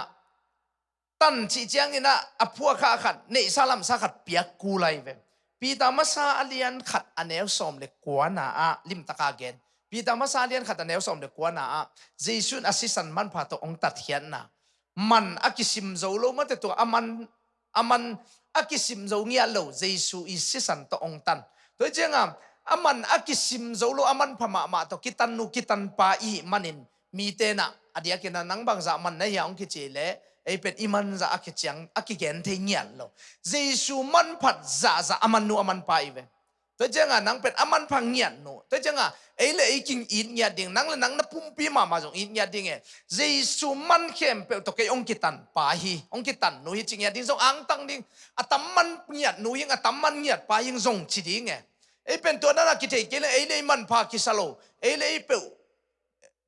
ตันจีเจียงอินะอภัวข้าขัดเนซาลัมซาขัดเปียกกูไลเวปีตามาซาอเลียนขัดอเนลสอมเลกัวนาลิมตะกาเกนปีตามาซาอเลียนขัดอเนลสอมเลกัวนาเยซูอาศิสันมันพาตัวองตัดเทียนนะมันอากิสิมโซโลมันแต่ตัวอามันอากิสิมโซเงียโลเยซูอิสิสันตัวองตันตัวเจ้างอามันอากิสิมโซโลอามันพม่ามาตัวกิตันนุกิตันปาอีมันินมีเตนะอดียกินนังบางจะมันนะยังกิเจเลไอเป็นอิมันจะอากิจังอากิเกนเทียนโลเยซูมันผัดจะอามันนูอามันปาอีเวตัวเจ้างนังเป็นอามันพังเงียนโนตัวเจ้างไอเลไอกินอินเงียดิ่งนังleนังนับปุ่มปีมาจงอินเงียดิ่งเยซูมันเข้มเปตัวเกยองกิตันปาฮีองกิตันนูฮิจิงเงียดิ่งจงอังตังดิ่งอัตมันเงียนูยิงอัตมันเงียปายิงจงจิดิ่งไอเป็นตัวนั้นกิเทกิเลไอเลมันพากิสโลไอเลเ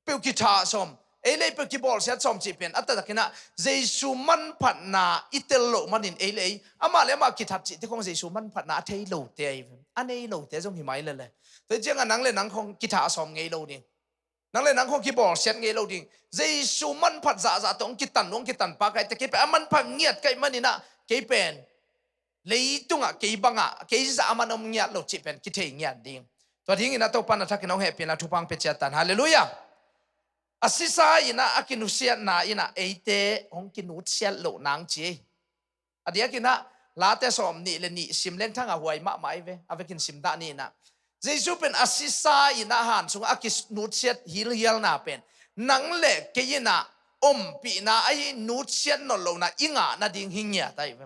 ปกิทาสมไอเลเปกิบอลเสียสมจีเป็นอัตตะกินะเยซูมันผัดนาอิเตโลมันอินไอเลอามาเลมากิทัดจิที่ของเยซูมันผัดนาเทโลเตยอันนี้โลเตจงหิมายเลยแต่เจ้านังเลยนังของกิทาสมไงโลดิ่งนังเลยนังของกิบอลเสียไงโลดิ่งเยซูมันผัดจะตรงกิตันน้องกิตันปากไอแต่เก็บอามันพังเงียดไกมันนี่นะเก็บเป็นเลยตุงเก็บบังเก็บจะอามันอมเงียดโลจิเป็นกิเทเงียดดิ่งตัวทิ้งนะตัวปันทักน้องเฮเป็นนะทุพังเปจตันฮาเลลูยาอาศิสาอินะอากินุเซียนาอินะเอเตองกินุเซียโลนางจีอดียกินะลาเตสอมนี่เลนี่ซิมเล่นทั้งหวยมะไม่เวอเวกินซิมดานี่นะเยซูเป็นอาศิสาอินะหันสุงอากินุเซียฮิลเฮียลนาเป็นนังเล็กเกยินะปีนะไอ้นุเซียนนโลนะอิงะนะดิ่งหิงเงียได้เว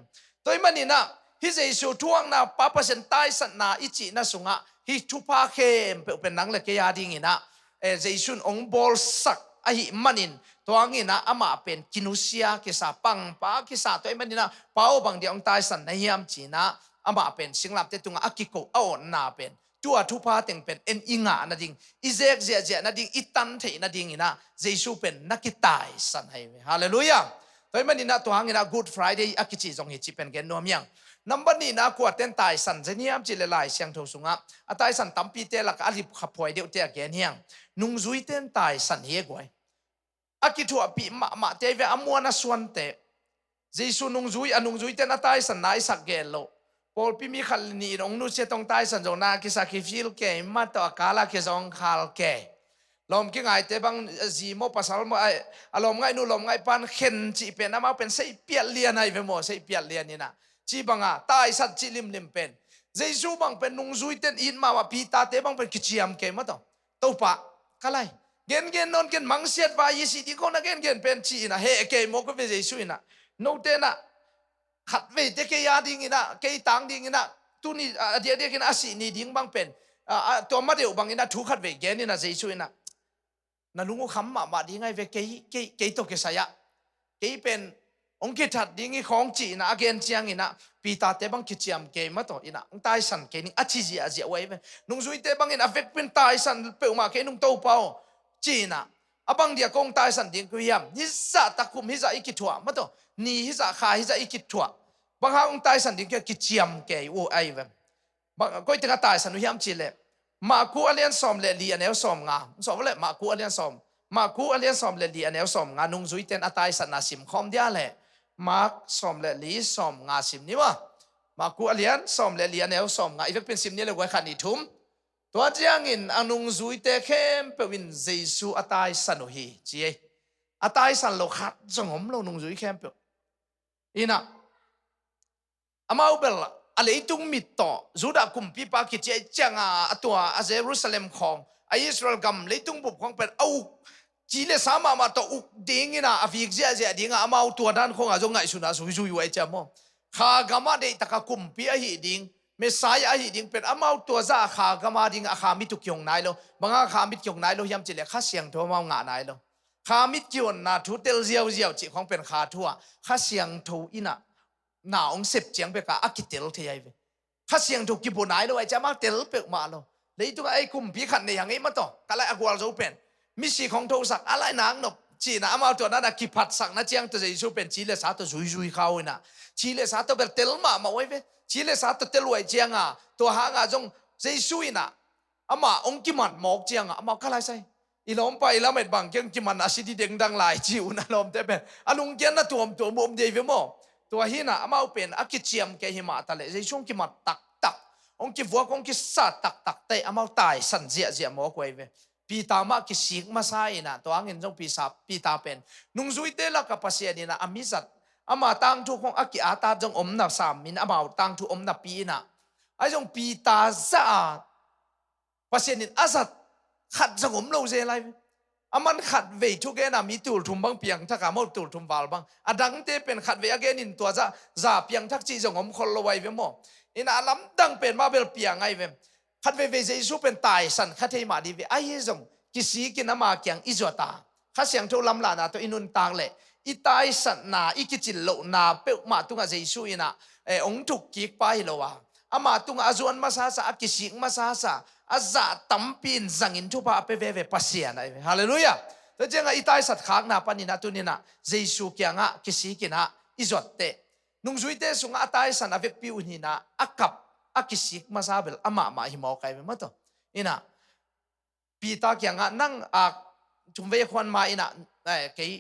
ตัวมันนี่นะฮิเยซูทวงนะป้าเปอร์เซ็นต์ตายสันนาอิจินะสุงะฮิทุพาเข้มเป็นนังเล็กเกยาดิ่งนะเยซูองบอลสักไอ้มันนินตัวงี้นะอามาเป็นกินุเซียกิสาปังป้ากิสาตัวมันนี่นะป้าบางเดียองตายสันในยามจีนะอามาเป็นสิงลาบเตตุงอากิโกเอานาเป็นตัวทุพาเต็งเป็นเอ็นอิงานะดิ่งอิเซกเจนะดิ่งอิตันเทนะดิ่งนะเยซูเป็นนักกิตายสันให้ฮาเลลูยาตัวมันนี่นะตัวงี้นะ Good Friday อากิจิจงหิจิเป็นเกนนัวเมียงนับวันนี้นะกวดเต้นตายสันเจนี่ยามจีเลไลเสียงทูสุงะอาตายสันตั้มปีเตลักอาลิบขับพวยเดียวเตะแกนเฮียงนุ่งจุยเต้นตายสันเฮกวยอากิทัวปีมาเตเวอมัวนะส่วนเตเยซูนุ่งจุยเต้นตายสันนายสักเกลโลพอปีมีขันนี่องนุเชตองตายสันจงนาคิสักฟิลเกมาตัวกาลาคิจงขลเกลมกิ้งไอเตบังจีโมปัสสาวะอารมณ์ไงนู่ลมไงปันเข็นจีเป็นน้ำมาเป็นใส่เปียเลียนไอเวโมใส่เปียเลียนนี่นะจีบังตายสัตจีลิมเป็นเยซูบังเป็นนุ่งจุยเต้นอินมาว่าปีตาเตบังเป็นกิจยามเกมาตัวปะกะไรเกนนนเกนมังเสียดวายิสิที่คนนะเกนเป็นจีนะเฮเกมก็เป็นเยซูนะโนเตนะขัดเวทเกยาดิ่งนะเกยตังดิ่งนะตุนี่เดียกินอาศินี่ดิ่งบังเป็นตัวมาเดียวบังนะทุกขัดเวเกนี่นะเยซูนะนั่นลุงก็คำมาดิ่งไงเวเกยตัวเกษยะเกยเป็นองค์กิจดิ่งของจีนะเกนเจียงนะปีตาเตบังกิจยามเกมาตัวนะองตายสันเกนี่อาชีจีไว้เวนุ่งจุยเตบังนะเวกเป็นตายสันเปลมาเกนุ่งโตเปาจีนะ abang dia kong tai san ding kuyam hisa takum hisa ikithwa mato ni hisa kha hisa ikithwa bang ha ong tai san ding ke kichiam ke u ai ve bang koi tenga tai san hiam chile ma ku alian som le li anel som nga som le ma ku alian som le li anel som nga nung zui ten atai san na sim khom dia le ma som le li som nga sim ni wa ma ku alian som le li anel som nga ivek pen sim ni le wa khan ni thumตัวเจียงอินอันุงซุยเตเข้มเปวินเจซูอัตายสันโอฮีจีเออัตายสันโลขัดจงอมโลนุงซุยเข้มเปอินะอามาอุเบลอะไรตุงมิดต่อจูดาคุมปีปากิจเจียงตัวอาเยรูซาเล็มของอิสราเอลกัมเลยตุงบุบของเป็นเอาจีเลสามาต่ออุกดิ่งนะอฟิกเจียดิ่งอามาตัวด้านของอาจงไงสุนัขซุยไว้เจ้าโมข้ากามาเดตะกคุมปีอหิดิ่งเมสายอาหิดิงเป็นอามาตัวซาขากามาดิงอาขามิตุกยงนายโลบางอาขามิตุกยงนายโลยามจิเลข้าเสียงทัวมางานายโลขามิตุยนนาทุเตลเจียวจิของเป็นขาทัวข้าเสียงทัวอินะนาองเสพเจียงเปกะอากิเตลเทียไวข้าเสียงทัวกิบุนายโลไอจะมาเตลเปกมาโลเลยตัวไอ้คุมพิขันในอย่างนี้มาต่อกะไรอากวาลโจเป็นมิสีของทัวสักอะไรนางนบจีนะอามาตัวนั้นกิพัดสักนะเจียงตัวจะยูเป็นจีเลสาตัวซุยเข้าอินะจีเลสาตัวเป็นเตลมาไว้เวจีเลสาตัวเตลไว้เจียงตัวหางจงเจซุยนะอามาองกิมันหมอกเจียงอามาก็ไรใส่อีล้อมไปแล้วไม่บางเจียงกิมันอาศิดีเด้งดังหลายจิวนะล้อมแต่เป็นอาลุงเจียนนะตัวมุมเดียวมั้งตัวหินะอามาเป็นอากิเจียมแกหิมะตะเลเจซุงกิมันตักองกิวัวองกิสัตตักเตะอามาตายสันเจียหมอกไว้เวปีตามากิสิกมาใส่นะตัวอังเงินจงปีตาเป็นนุ่งซุยเตลักกับภาษานี่นะอามิสัตอามาตั้งทุกของอากิอาตาจงอมนับสามมินอามาตั้งทุกอมนับปีนะไอ้จงปีตาซาภาษานี่อาสัตขัดจงอมโลเซอะไรอามันขัดเวทุกแกนะมีตูลทุ่มบางเปียงถ้ากามอตูลทุ่มวาลบางอดังเตเป็นขัดเวอแกนินตัวจะเปียงทักจีจงอมคนละไว้เวมออินาล้ำดังเป็นมาเบลเปียงไงเวมขัดเวเจซูเป็นตายสันขัดเทมาดีเวไอ้จงกิสีกินน้ำมาเกียงอิจวตาข้าเสียงทุลำลานาตัวอินุนตังเลยอีตายสันนาอีกิจิลโลนาเปิลมาตุงอาเจซูอินะองทุกกิกไปโลวะอามาตุงอาจวนมาซาซากิสิกมาซาซาอาซาตัมปินสังอินทุบะเปเวปัสเซียนะฮาเลลูยาแต่เจ้าอีตายสัตขากนาปานินาตุนินะเจซูเกียงะกิสิกินะอิจวตเตนุ่งจุยเตสุงอาตายสันอาเวกปิวนินะอากับอากิสิกมาซาเบลอามาหิมอกไกเวมาโตอินะปีตาเกียงะนั่งจุ่มเวควันมาอินะเกย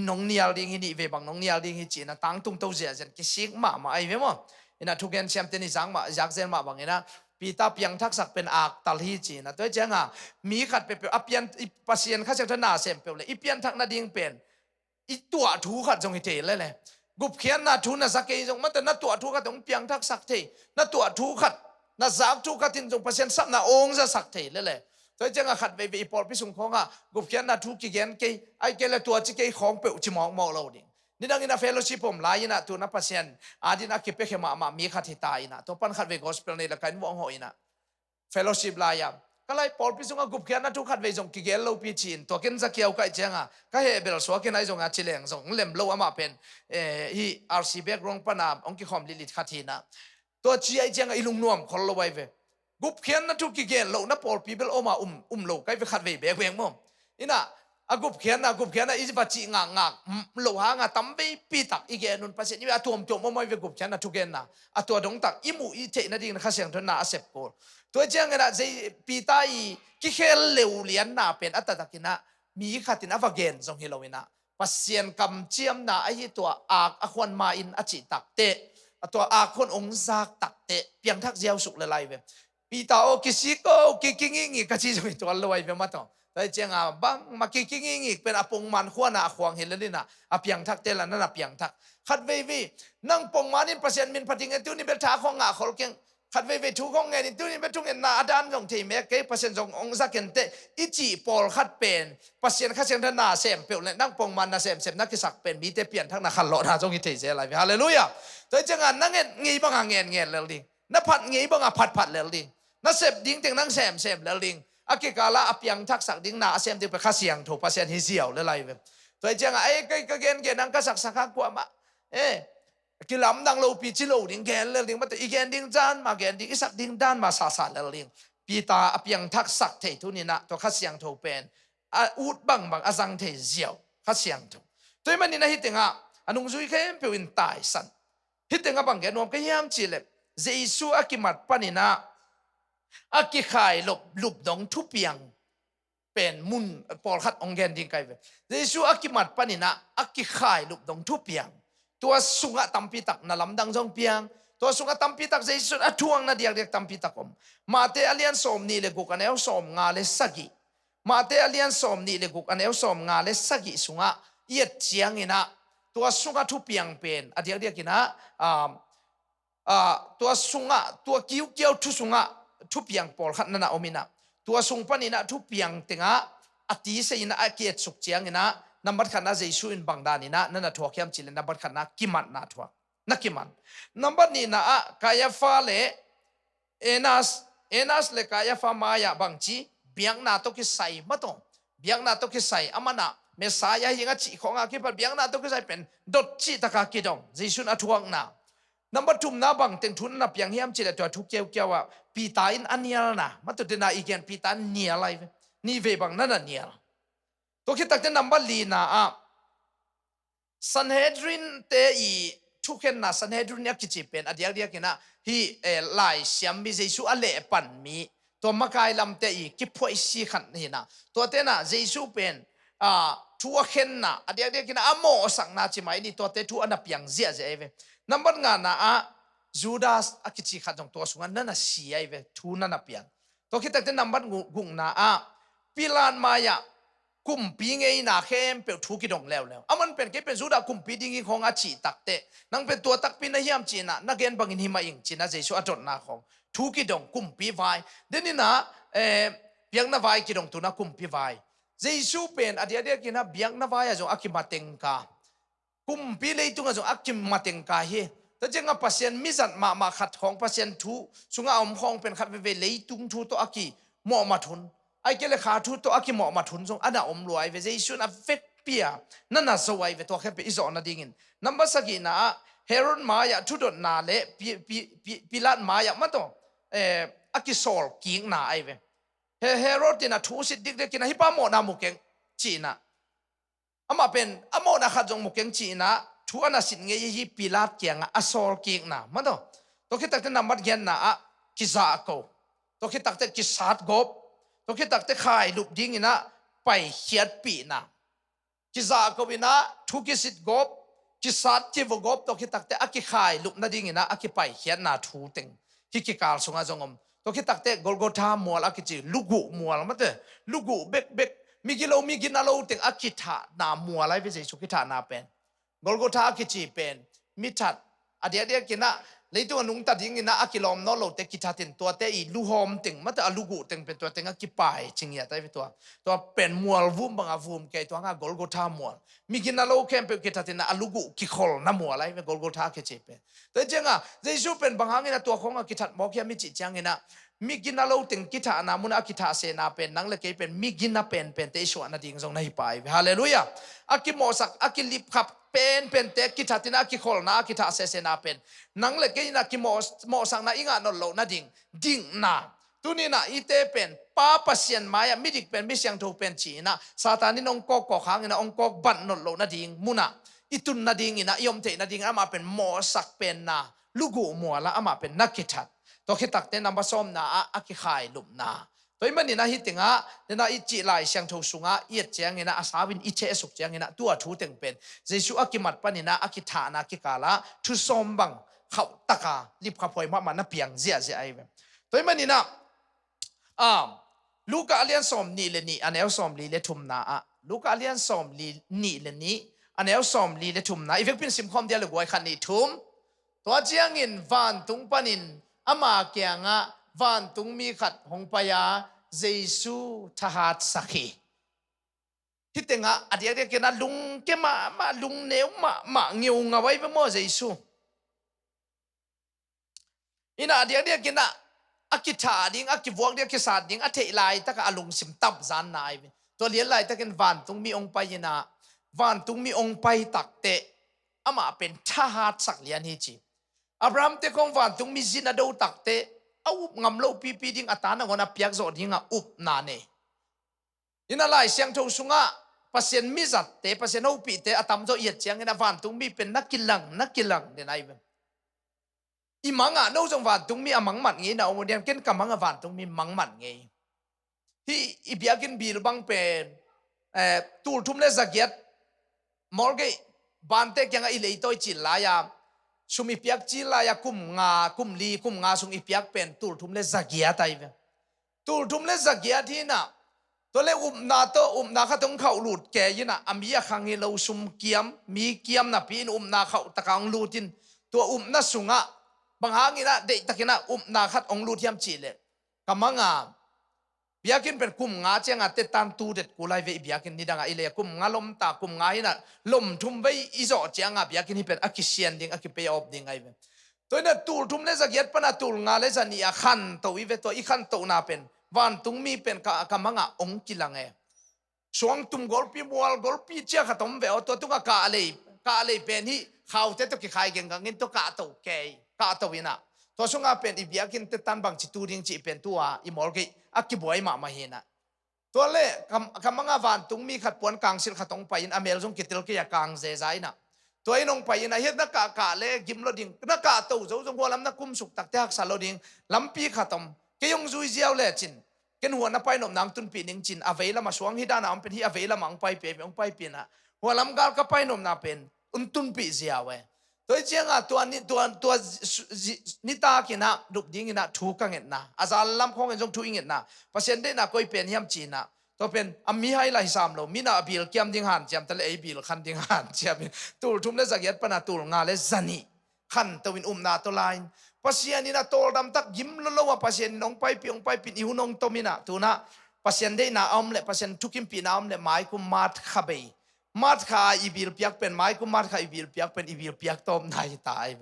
น้องเนียลดิ้งหินี่เวบังน้องเนียลดิ้งหิจีนะตั้งตุ้งเต้าเจียนกิสิกมาไอเวมั้งอินะทุกเงินเชมเตนิสังมาจากเซนมาบังอินะปีตาเปียงทักษะเป็นอากตัลฮีจีนะตัวเจ้ามีขัดเปอเปียนปัสเซียนข้าเจ้าหน้าเซมเปเลยอีเปียนทักนาดิ้งเป็นอีตัวถูขัดจงหิเทเลยกุบเขียนนาทูนาสักเกยจงมันแต่นาตัวถูขัดจงเปียงทักษะเทนาตัวถูขัดนาสากถูขัดทินจงปัสเซียนสับนาองจะสักเทเลยตัวเจ้าขัดไปอีปอลพิสุงของกุบเขียนนาทูกิเกนเกยไอเกลตัวจิเกยของเปจิมองเราดิ่งนี่ดังอินะเฟโลชิพผมลายนะตัวนับปัสเซียนอาดินะกิเปเข้ามามีขัดที่ตายนะตัวปันขัดเวกอสเปลในละกันวงหอยนะเฟโลชิพลายก็เลยปอลพิสุงกุบเขียนนาทูขัดเวจงกิเกลโลปีจีนตัวเกนจะเกี่ยวกับเจ้าก็เฮเบลสวกินไอจงอาชิเลงจงเล่มโลอามาเป็นฮีอาร์ซีเบกรองปนามองกิคอมลิลิตขัดทีนะตัวจีไอเจ้าอีลุงนวมคนละไว้เวกุบเขียนนาทูกิเกลโลนับปอลปีเบลโอมาโลก็ไปขัดเวเบกเวงมั่งอินะกุบเขียนอิจบัจิงางโลหางตั้มไปปีตักอีเกนุนปัสเซียนนี่ตัวไม่เวกุบเขียนทุกเกนนะตัวดงตักอิมูอีเทนดิ่งข้าเสียงทนนาเสพโกตัวเจ้าเงินปีตายกิเคลเลวเลียนนาเป็นอัตตะกินะมีขัดตินอวเกนทรงฮิโลวินะปัสเซียนกำเจียมนาไอตัวอากวนมาอินอจิตักเตตัวอาคนองซากตักเตเพียงทักเจียวสุกเลยเวปีตาโอกิซิโกกิกิงิงิกะจิจงตัวลอยเวมาต่อแต่เจ้าบังมากิกิงิงิเป็นอปงมันขวานาขวางเห็นแล้วนี่นะอเพียงทักเตละนั่นอเพียงทักขัดเวนั่งปงมานินปัสเซียนมินปฏิเงตุนี่เป็นท้าของงาขอลเกงขัดเวทุกของเงินตุนี่เป็นทุกเงินนาดานจงที่เมกเกปัสเซียนจงองซักเกนเตอิจิปอลขัดเป็นปัสเซียนข้าเสียงทนาเซมเปิลเลยนั่งปงมันนาเซมนักกิสักเป็นมีแต่เปลี่ยนทั้งนักขันหล่อนาจงอิเทเซอะไรฮาเลลูยาแต่เจ้านั่งเงินงี้บังเงินเลยดินับผัดงี้บังผัดเลยดินับเซมดิ้งเต็งนั่งเซมเลยดิอากิกาลาอเปียงทักสักดิ้งนาเซมที่ไปข้าเสียงถูกปัสเซียนฮิเซียวเลยเว้ยแต่เจ้าก็เกนนั่งก็สักกว่ามากิลำดังโลปีจิโลดิ้งแกนเลยดิ้งมาแต่อีแกนดิ้งจานมาแกนดิ้งอีสักดิ้งด้านมาซาเลยดิ้งปีตาอเปียงทักสักเททุนี่นะตัวข้าเสียงถูกเป็น อูดบังบังอาจังเทเจียวข้าเสียงถูตัวมันนี่นะฮิตงะอันนุ่งจุยเข้มเปวินตายสันฮิตงะบังแกนวมก็ยามจีเล็บเจซูอากิมัดปานินะอากิขายลุบดงทุเปียงเป็นมุนปอลขัดองแกนดิ้งไกเวเจซูอากิมัดปานินะอากิขายลุบดงทุเปียงตัวสุงะตัมปีตักนาลำดังจงเปียงตัวสุงะตัมปีตักเจซูอทวงนาเดียกตัมปีตักอมมาเตอเลียนสมนี่เลกุกันเอลสมงาเลสกิมาเตอเลียนสมนี่เลกุกันเอลสมงาเลสกิสุงะเอียดเจียงอินะตัวสุงะทุเปียงเป็นอเดียกินะตัวสุงะตัวกิ้วเกี่ยวทุสุงะทุเปียงปอลขัดนั่นนะอมินะตัวสุงปนินะทุเปียงติงะอติเสยนะอาเกียดสุกเจียงอินะนับบัดขันนะเจสุอินบังดานินะนั่นนะทัวเข้มจิเลนับบัดขันนะกิมันนะทัวนักกิมันนับบัดนี่นะกายฟ้าเลเอนัสเลกายฟ้ามายาบังจีเบียงนาตกิไซมาตงเบียงนาตกิไซอามานะเมสายาหิงะจีของอากิปัดเบียงนาตกิไซเป็นดดจีตะกากิดงเจสุนอทวงนานับบัดทุมนาบังเต็งทุนนับยังเฮียมจิเลตัวทุกเกี่ยวว่าปีตาอินอันเนียลนะมาตุเดนาอีเกนปีตาเนียอะไรนี่เวบังนั่นเนียลตัวคิดตักเตนับบัดลีนาซันเฮดรินเตอีทุกเห็นนะซันเฮดรินเนี่ยกิจเป็นอดียกินะฮีไลเซียมมีเจสุอเลปันมีตัวมากายลำเตอีกิพอยซีขันนี่นะตัวเตนะเจสุเป็นทัวเห็นนะอดียกินะอโมสังนาจิมาอินี่ตัวเตทัวนับยังเจียเจเวนับบัดงานนะจูดาสอากิจิขัดจงตัวสุงันนั่นน่ะเสียเวทูนั่นน่ะเปียงตัวคิดแต่เตนับบัดกุงนะปิลานมายากุมปีเงยนาเข้มเปิดทุกิดงแล้วมันเป็นแค่เป็นสุดากุมปีดิ้งของอาชีตักเตนังเป็นตัวตักปีนเฮียมจีน่ะนักเรียนบังอินหิมาอิงจีน่ะเจสุอดนาของทุกิดงกุมปีไวเดนี่นะเบียงนาไวกิดงตัวนักกุมปีไวเจสุเป็นอดีตกินะเบียงนาไวจงอากิมาเต็งกากุมปีเลยตุงจงอากิมาเต็งกาเฮแต่จังกับพัศยันมิจัดมาขัดของพัศยันทุสุงอาอมของเป็นขัดเวเลยตุงทุตัวอากิหมอมาทุนไอ้เกลขาทุตัวอากิหมอมาทุนจงอันน่ะอมรวยเวเจสุนะเฟกเปียนั่นน่ะสวยเวตัวแค่เป็นอิจฉาดิงินนับสักกี่นะเฮโรนมายาทุดนาเลปิลาดมายามันต้องอากิโซลกิงนาไอเวเฮโรตินะทุสิดิกเด็กนะฮิปาโมนามุกเกงจีนะอามาเป็นอโมนาขัดจงมุกเกงจีนะทุอันน่ะสิเงยฮิปิลาดเกียงอาโซลกิงนามันต้องตัวคิดตักเตนับบัดเกนนะกิซาโกตัวคิดตักเตกิซาดกบตัวคิดตักเตขายลุบดิ้งนะไปเขียดปีนะกิซาโกบินะทุกิสิตกบกิสัตจิวกบตัวคิดตักเตอากิขายลุบนาดิ้งนะอากิไปเขียนนาทูเต็งฮิกิกาลสงอาจงอมตัวคิดตักเตกอลโกธามัวอากิจิลูกุมัวละมั้งเตลูกุเบกมีกิโลมีกินาโลเต็งอากิธานามัวอะไรไปสิสุกิธานาเป็นกอลโกธาอากิจิเป็นมิทัดอเดียกินะเลยตัวนุ่งตัดยิงนะอากิลอมนอโลเตกิธาตินตัวเตอีลูหอมติงมันแต่ลูกุติงเป็นตัวเตงอากิไปจริงอย่างไรตัวเป็นมัววุ้มบางอาวุ้มแกตัวงากอลโกธามัวมีกินาโลเข้มเป็นกิธาตินนะลูกุกิคอลน้ำมัวอะไรเป็นกอลโกธาเกจิเป็นแต่เจ้าเจสุเป็นบางครั้งนะตัวของอากิธาบอกแค่มิจิจังนะมีกินาโลติงกิธานามุนอากิธาเสนาเป็นนังเลกเป็นมีกินาเป็นเตชวนาดิ่งทรงในไปฮาเลลูยาอากิโมสักอากิลิบขับเป็นเตกิธาตินากิคอลนาอากิธาเสนาเป็นนังเลกนะกิโมสังนาอิงานนโลนาดิ่งนาตุนี่นะอีเตเป็นป้าปัสยันมายามิดิกเป็นมิเสียงถูกเป็นจีนะซาตานินองกอกขางนะองกอกบันนโลนาดิ่งมุนะอิตุนนาดิ่งนะยมเทนาดิ่งอามาเป็นโมสักเป็นนาลูกุมัวละอามาเป็นนักกิทัดตัวคิดตักเตนับซ้อมนาอากิขายลุมนาตัวมันนี่นะฮิติงะเนี่ยนะอิจิไลเสียงทูสุงะเอียดเจียงเนี่ยนะอาสาวินอิเชสุกเจียงเนี่ยนะตัวทูเต็งเป็นเจสุอากิมัดปนินะอากิธานากิกาละทุซ้อมบังเขาตะกาลิบขับพอยมามันนะเปียงเจียไอเวตัวมันนี่นะลูกอาเลียนซ้อมนี่เลยนี่อันเอลซ้อมลีเลทุมนาลูกอาเลียนซ้อมลีนี่เลยนี่อันเอลซ้อมลีเลทุมนาอีเวกเป็นสิมคอมเดียร์เลยกวยขันนี่ทุมตัวเจียงอินวันตุงปนินอามาเกียงวันตุงมีขัดหงปยาเจสุทหัสสักขีที่เต็งอดีตเกี่ยนลุงเกี่ยมาลุงเนียวมาเงียวงาไว้เป็นโมเจสุอินะอดีตเกี่ยนอากิธาดิ่งอากิวงเดียกิศาสดิ่งอเทไลตะกะลุงสิมตับจานนายตัวเลี้ยนไลตะกันวันตุงมีองค์ไปยนะวันตุงมีองค์ไปตักเตะอามาเป็นทหัสสักเลียนฮิจิอับรามเตคงวันตุงมีจินาดูตักเตะเอาอุบงำโลปีดิ่งอัตานะคนนับเปียกโจดิ่งอุบนาเน ina lai siang tho sunga pasien mi zat te pasien ho pi te atam zo yet chiang ina van tung mi pen nakilang de nai imanga no jong van tung mi amang mat ngi na omodian ken kamanga van tung mi mang mat ngi hi ibiakin bil bang pen tul thum le zagiat morge bante kyanga ilei toy chi la ya sumi piak chi la ya kum nga sung ipiak pen tul thum le zagiat ai tul thum le zagiat hi na to le na kha tong khau lut ke yina amia khangi lo sum kiam mi kiam na pin na khau takang lutin to na sunga banghangina de takina na khat ong lut yam chi le kamanga biakin pen kum nga chenga te tan tu det kulai ve biakin nidanga ile kum nga lom ta kum nga hina lom thum ve izo chenga biakin hi pen akisian ding akipe op ding ai ve toina tul thum le zagiat pana tul nga le zani a khan to i ve to i khan to na pen van tung mi pen ka manga ong kilange suang tum golpi mual golpi chia khatom ve to tunga ka le pen hi khau te to ki khai geng ngin to ka to ina to sunga pen i biakin te tan bang chi tu ding chi pen tua i morge akiboi ma mahina to le kamanga van tung mi khat pon kang sil khatong pain amel jong kitil ke ya kang ze zaina to inong pain a het na ka le gim lo ding na ka to zo jong holam na kum suk tak te hak salo ding lampi khatom ke yong zui ziaw le chin ken huan na pai nom nang tun pi ning chin aveila ma suang hi dana am pen hi aveila mang pai pe ong pai pina holam gal ka pai nom na pen un tun pi ziawe toi chenga tuan ni ta kina dup ding ina thu ka nget na azal lam khong en jong thu inget na pasien de na koi pen hiam chi na to pen ammi hai lai sam lo mina bil kiam ding han jam tale ai bil khan ding han chiam tul thum le zagiat pana tul nga le zani khan tawin na to line pasien ina tol dam tak gim lo wa pasien nong pai pi i hunong to mina tu na pasien de na om le pasien thukim pi na om le mai kum mat khabei mat kha ibil piak pen mai ku mat kha ibil piak pen ibil piak tom nai tai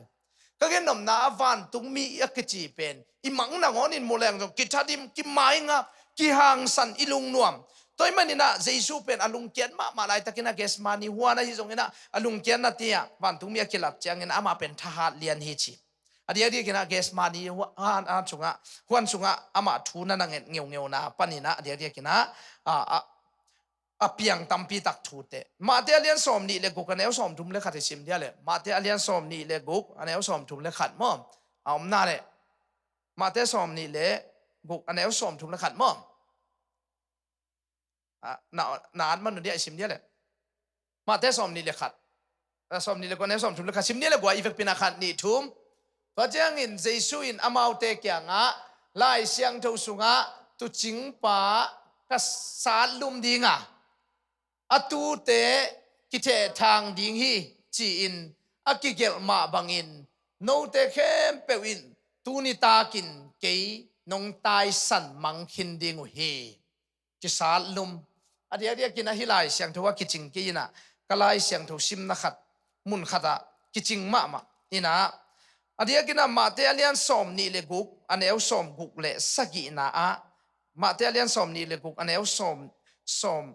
ka gen nom na van tung mi yakchi pen imang na ngon in moleng jong kithadim ki mai nga ki hang san ilung nuam toy manina jesu pen alung kian ma lai takina ges mani huana hi jong ina alung kian na tia van tung mi akilap chang ina ama pen thaha lian hi chi adia kina ges mani han chunga huan chunga ama thuna na ngeu na panina adia kina apiang tampi tak thute mate alian som ni le guk aneu som thum le khat sim dia le mate alian som ni le guk aneu som thum le khat mo am na le mate som ni le guk aneu som thum le khat mo na man dia sim dia le mate som ni le khat som ni le ko aneu som thum le khat sim dia le gwa ifek pina khat ni thum to jang in jesu in amau te kya nga lai siang tho sunga tu ching pa ka sal lum dinga atu te kithe thang ding hi chi in akigel ma bangin no te khem pewin tu ni ta kin ke nong tai san mang khin ding hi ki sal lum adia kina hilai siang thowa kiching ke ina kalai siang tho sim na khat mun khata kiching ma ina adia kina ma te alian som ni le guk aneu som guk le sagi na a ma te alian som ni le guk aneu som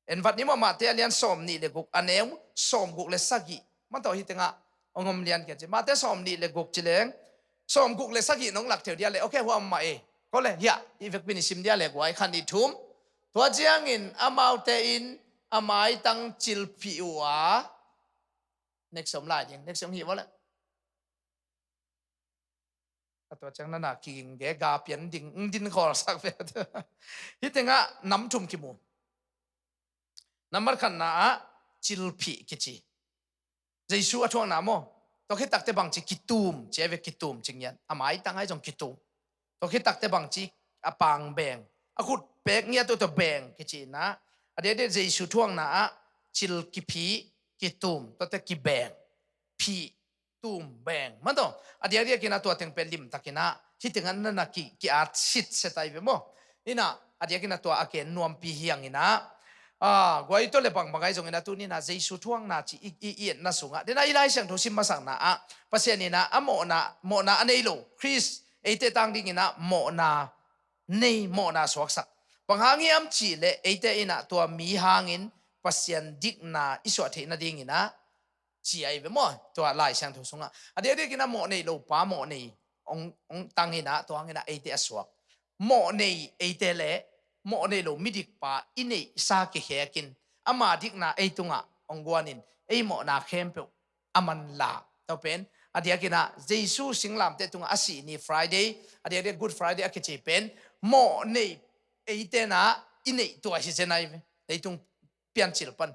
en vat ni ma te alian som ni le guk aneu som guk le sagi man to hi tenga ongom lian ke che ma te som ni le guk chileng som guk le sagi nong lak theu dia le okay huam ma ko le ya i vek bin sim dia le gwai khan ni thum to jiang in amau te in amai tang chil phi wa next som lai ding next som hi wala to chang na king ge ga pian ding din khol sak ve hi tenga nam thum ki mu number khan na chilphi kichi jesu athong na mo to khi takte bang chi kitum cheve kitum chingyan amai tangai jong kitum to khi takte bang chi apang beng akut pek nia to beng kichi na ade jesu thuang na chil kiphi kitum to te ki beng phi tum beng mando ade kina to teng pelim takina hitingan na ki at sit setai be mo ina ade kina to aken nuam pi hiang ina gwai to le bang bangai jong ina tu ni na jesu thuang na chi i na sunga de na ilai sang tho sim ma sang na pasien ni na mo na anei lo chris ate tang ding ina mo na nei mo na swak sak panghangi am chi le ate ina to mi hangin pasien dik na iswa the na ding ina chi ai be mo to lai sang tho sunga ade kina mo nei lo pa mo nei ong tang ina to ang ina ate aswak mo nei ate le mo ne lo midik pa inei sa ke hekin ama dik na ei tunga ongwanin ei mo na khem pe aman la to pen adia kina jesu singlam te tunga asi ni friday adia de good friday akeche pen mo nei ei te na inei to hi senai ei tung pian chil pan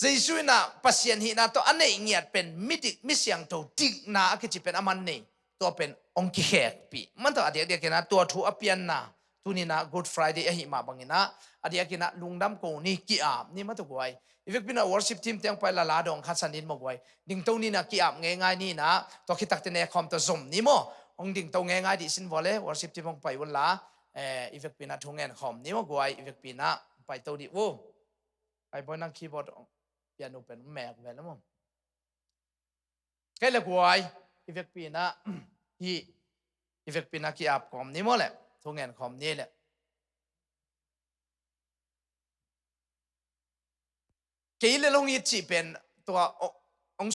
jesu na pasien hi na to anei ngiat pen midik misyang to dik na akeche pen aman nei to pen ong ki hek pi man to adia de kina to thu apian na tunina good friday ahi ma bangina adia kina lungdam ko ni ki ap ni ma to gwai ifek pina worship team teng pa la dong khasanin mo gwai ding to ni na ki ap nge ngai ni na to khitak te ne khom to zom ni mo ong ding to nge ngai di sin vole worship team ong pai won la ifek pina thungen khom ni mo gwai ifek pina pai to di wo pai boy nang keyboard piano pen mek ve mo ke le gwai ifek pina hi ifek pina ki ap kom ni mo le thungen khom ni le ke ile long yi chi pen to